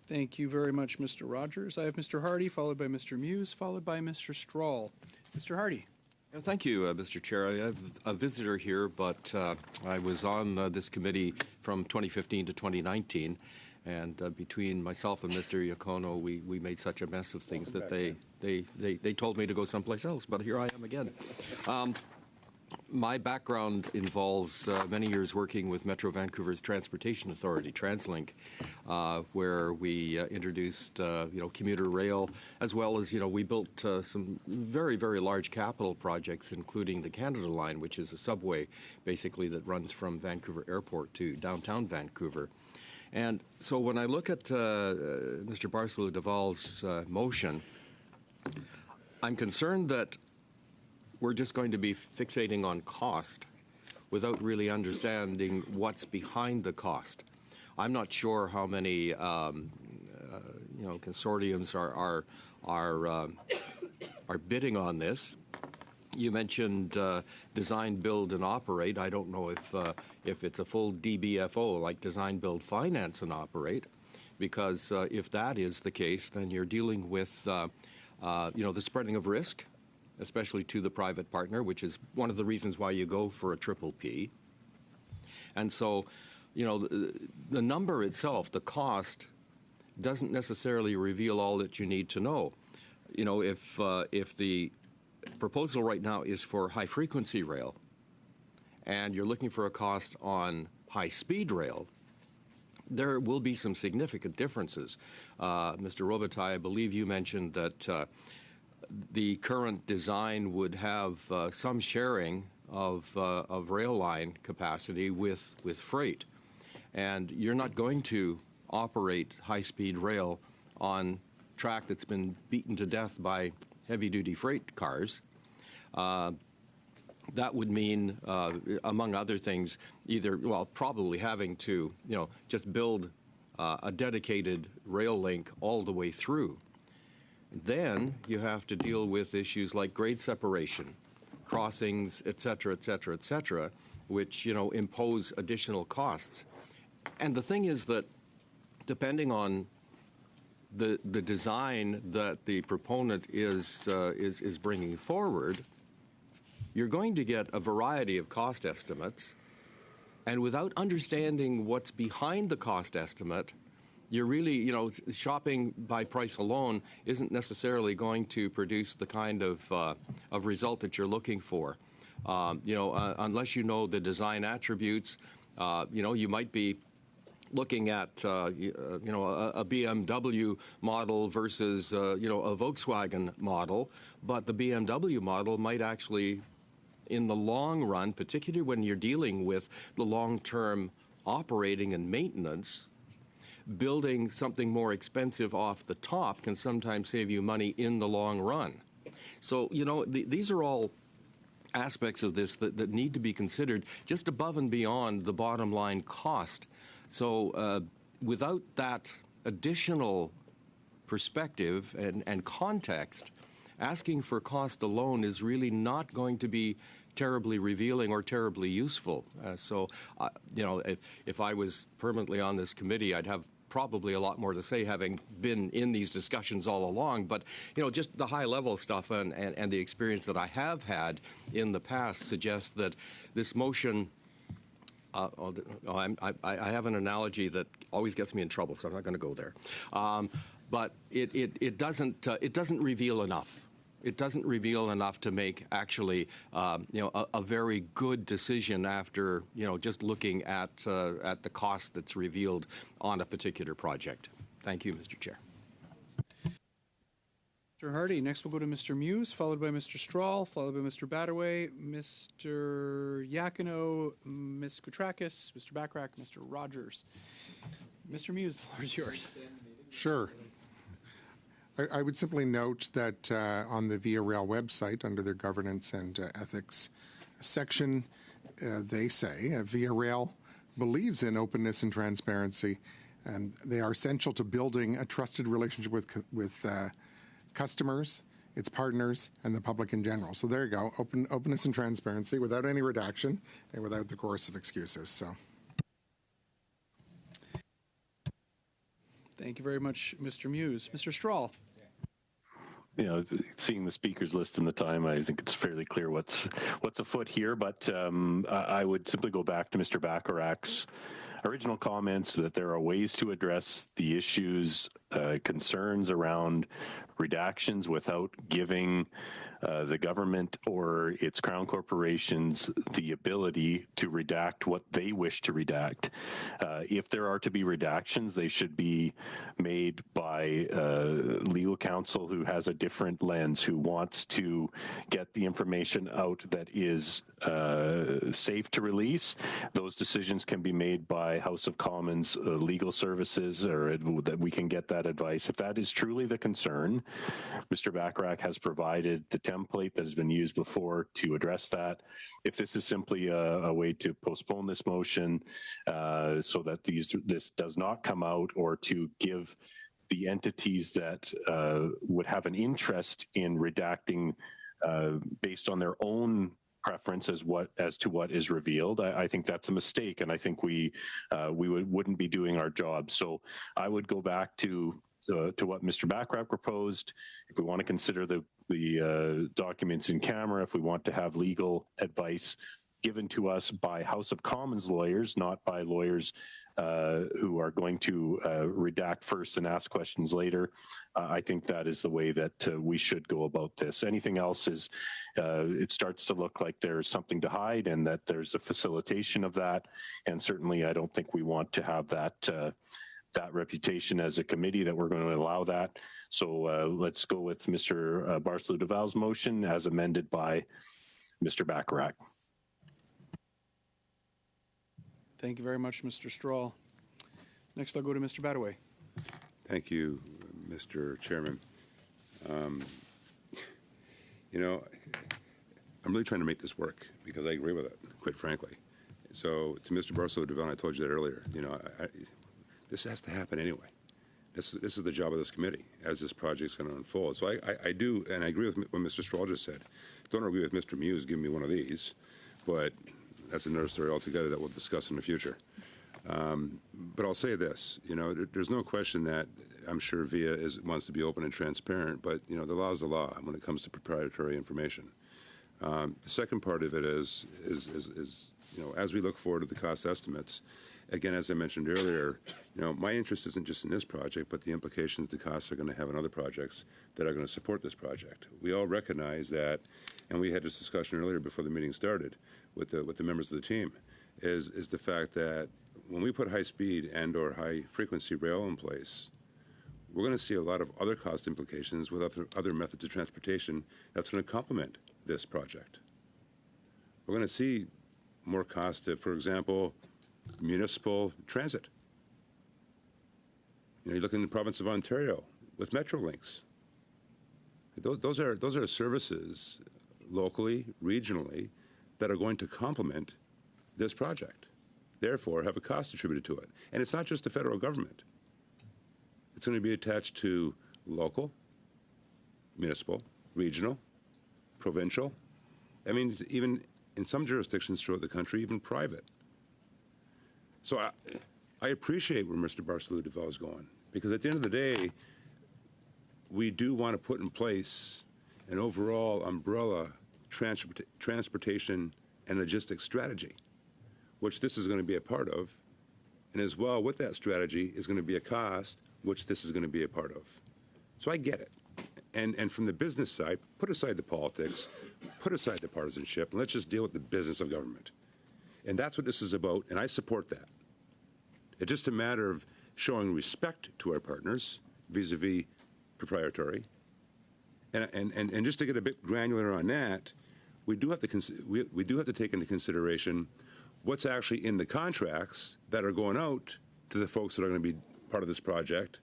Thank you very much, Mr. Rogers. I have Mr. Hardy, followed by Mr. Muse, followed by Mr. Strahl. Mr. Hardy. Thank you, Mr. Chair. I have a visitor here, but I was on this committee from 2015 to 2019, and between myself and Mr. Iacono, we made such a mess of things that they told me to go someplace else, but here I am again. My background involves many years working with Metro Vancouver's Transportation Authority, TransLink, where we introduced, commuter rail, as well as, we built some very, very large capital projects, including the Canada Line, which is a subway, basically, that runs from Vancouver Airport to downtown Vancouver. And so when I look at Mr. Barcelou Duval's motion, I'm concerned that we're just going to be fixating on cost without really understanding what's behind the cost. I'm not sure how many, consortiums are bidding on this. You mentioned design, build, and operate. I don't know if it's a full DBFO, like design, build, finance, and operate, because if that is the case, then you're dealing with, the spreading of risk, especially to the private partner, which is one of the reasons why you go for a triple P. And so, the number itself, the cost, doesn't necessarily reveal all that you need to know. If the proposal right now is for high-frequency rail, and you're looking for a cost on high-speed rail, there will be some significant differences. Mr. Robitaille, I believe you mentioned that the current design would have some sharing of rail line capacity with freight. And you're not going to operate high-speed rail on track that's been beaten to death by heavy-duty freight cars. That would mean, among other things, probably having to, just build a dedicated rail link all the way through. Then you have to deal with issues like grade separation, crossings, et cetera, which, impose additional costs. And the thing is that depending on the design that the proponent is bringing forward, you're going to get a variety of cost estimates. And without understanding what's behind the cost estimate, you're really, shopping by price alone isn't necessarily going to produce the kind of result that you're looking for. Unless you know the design attributes, you might be looking at, a BMW model versus, a Volkswagen model, but the BMW model might actually in the long run, particularly when you're dealing with the long-term operating and maintenance, building something more expensive off the top can sometimes save you money in the long run. So, you know, these are all aspects of this that need to be considered just above and beyond the bottom line cost. So without that additional perspective and context, asking for cost alone is really not going to be terribly revealing or terribly useful. You know, if I was permanently on this committee, I'd have probably a lot more to say, having been in these discussions all along. But, you know, just the high-level stuff and the experience that I have had in the past suggests that this motion, I have an analogy that always gets me in trouble, so I'm not going to go there. But it doesn't reveal enough. It doesn't reveal enough to make actually, you know, a very good decision after, you know, just looking at the cost that's revealed on a particular project. Thank you, Mr. Chair. Mr. Hardy. Next, we'll go to Mr. Muse, followed by Mr. Strahl, followed by Mr. Badaway, Mr. Iachino, Ms. Koutrakis, Mr. Bachrach, Mr. Rogers. Mr. Muse, the floor is yours. Sure. I would simply note that on the Via Rail website, under their governance and ethics section, they say Via Rail believes in openness and transparency, and they are essential to building a trusted relationship with customers, its partners, and the public in general. So there you go, openness and transparency without any redaction and without the coercive excuses. So. Thank you very much, Mr. Muse. Mr. Strahl. You know, seeing the speakers list and the time, I think it's fairly clear what's afoot here. But I would simply go back to Mr. Bacharach's original comments that there are ways to address the issues, concerns around redactions without giving the government or its crown corporations the ability to redact what they wish to redact. If there are to be redactions, they should be made by legal counsel who has a different lens, who wants to get the information out that is safe to release. Those decisions can be made by House of Commons legal services, or that we can get that advice. If that is truly the concern, Mr. Bachrach has provided the template that has been used before to address that. If this is simply a way to postpone this motion so that this does not come out, or to give the entities that would have an interest in redacting based on their own preference as to what is revealed, I think that's a mistake, and I think we wouldn't be doing our job. So I would go back to what Mr. Bachrach proposed. If we want to consider the documents in camera, if we want to have legal advice given to us by House of Commons lawyers, not by lawyers who are going to redact first and ask questions later, I think that is the way that we should go about this. Anything else is, it starts to look like there's something to hide and that there's a facilitation of that. And certainly I don't think we want to have that reputation as a committee that we're going to allow that. So let's go with Mr. Barcelou-Duval's motion as amended by Mr. Bacharach. Thank you very much, Mr. Strahl. Next, I'll go to Mr. Badaway. Thank you, Mr. Chairman. You know, I'm really trying to make this work because I agree with it, quite frankly. So to Mr. Barcelou-Duval, I told you that earlier, you know, this has to happen anyway. This is the job of this committee as this project is going to unfold. So I do, and I agree with what Mr. Strahl just said. Don't agree with Mr. Muse giving me one of these, but that's another story altogether that we'll discuss in the future. But I'll say this, you know, there's no question that I'm sure VIA wants to be open and transparent, but, you know, the law is the law when it comes to proprietary information. The second part of it is, you know, as we look forward to the cost estimates, again, as I mentioned earlier, you know, my interest isn't just in this project, but the implications the costs are going to have on other projects that are going to support this project. We all recognize that, and we had this discussion earlier before the meeting started with the members of the team, is the fact that when we put high-speed and/or high-frequency rail in place, we're going to see a lot of other cost implications with other methods of transportation that's going to complement this project. we're going to see more cost to, for example, municipal transit. You look in the province of Ontario with Metrolinx. Those are services locally, regionally, that are going to complement this project. Therefore, have a cost attributed to it. And it's not just the federal government. It's going to be attached to local, municipal, regional, provincial. I mean, even in some jurisdictions throughout the country, even private. So I appreciate where Mr. Barcelou-Duval is going, because at the end of the day, we do want to put in place an overall umbrella transportation and logistics strategy, which this is going to be a part of. And as well, with that strategy is going to be a cost, which this is going to be a part of. So I get it. And from the business side, put aside the politics, put aside the partisanship, and let's just deal with the business of government. And that's what this is about, and I support that. It's just a matter of showing respect to our partners vis-a-vis proprietary. And just to get a bit granular on that, we do have to take into consideration what's actually in the contracts that are going out to the folks that are going to be part of this project,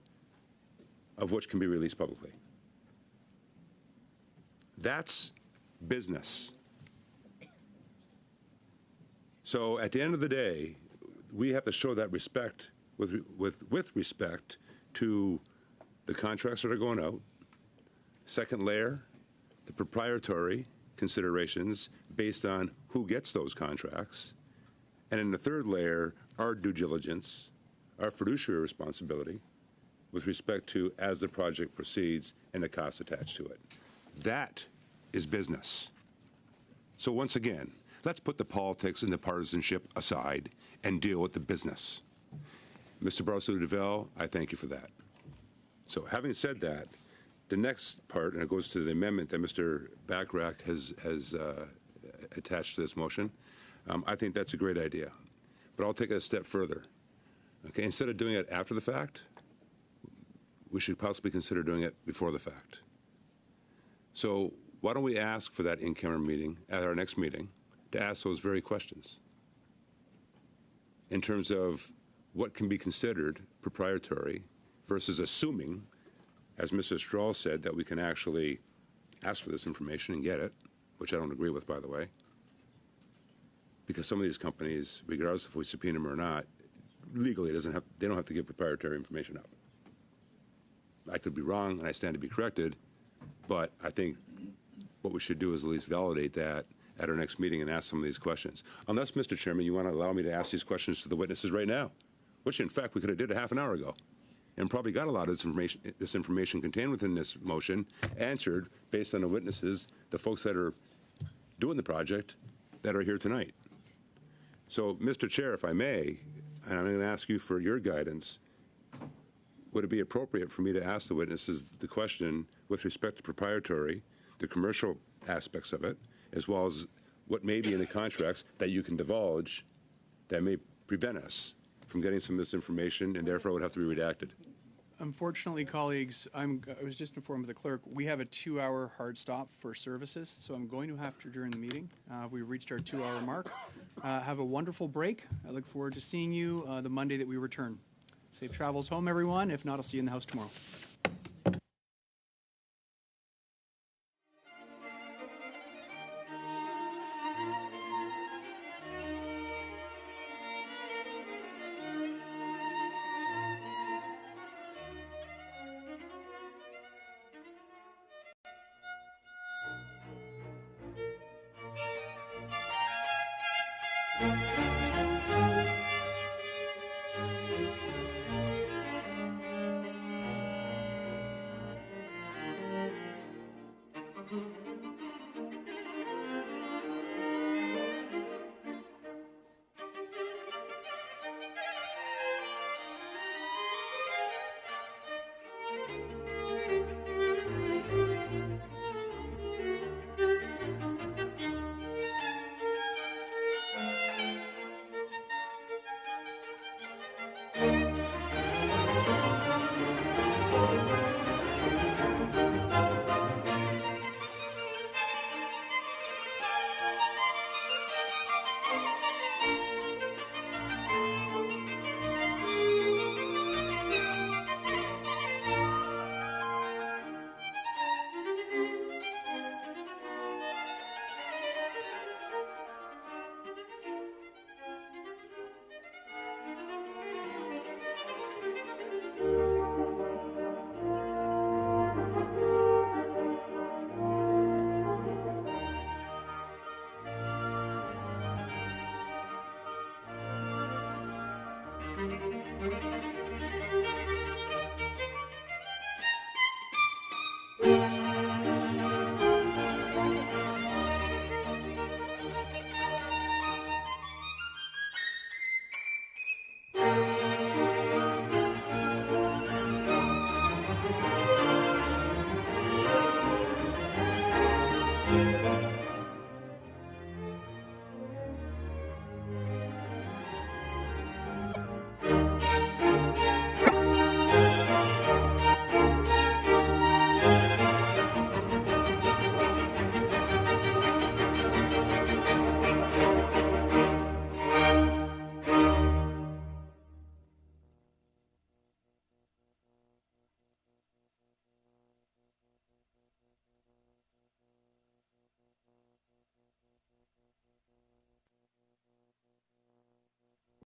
of which can be released publicly. That's business. So at the end of the day, we have to show that respect with respect to the contracts that are going out. Second layer, the proprietary considerations based on who gets those contracts. And in the third layer, our due diligence, our fiduciary responsibility with respect to as the project proceeds and the costs attached to it. That is business. So once again, let's put the politics and the partisanship aside and deal with the business. Mr. Barcelou-Duval, I thank you for that. So having said that, the next part, and it goes to the amendment that Mr. Bachrach has attached to this motion, I think that's a great idea. But I'll take it a step further. Okay, instead of doing it after the fact, we should possibly consider doing it before the fact. So why don't we ask for that in-camera meeting at our next meeting to ask those very questions in terms of what can be considered proprietary versus assuming, as Mr. Strahl said, that we can actually ask for this information and get it, which I don't agree with, by the way, because some of these companies, regardless if we subpoena them or not, legally they don't have to give proprietary information up. I could be wrong, and I stand to be corrected, but I think what we should do is at least validate that at our next meeting and ask some of these questions. Unless, Mr. Chairman, you want to allow me to ask these questions to the witnesses right now, which in fact we could have did a half an hour ago and probably got a lot of this information contained within this motion answered based on the witnesses, the folks that are doing the project that are here tonight. So, Mr. Chair, if I may, and I'm going to ask you for your guidance, would it be appropriate for me to ask the witnesses the question with respect to proprietary, the commercial aspects of it, as well as what may be in the contracts that you can divulge that may prevent us from getting some of this information and therefore would have to be redacted? Unfortunately, colleagues, I was just informed by the clerk, we have a 2-hour hard stop for services, so I'm going to have to adjourn the meeting. We've reached our 2-hour mark. Have a wonderful break. I look forward to seeing you the Monday that we return. Safe travels home, everyone. If not, I'll see you in the House tomorrow. you.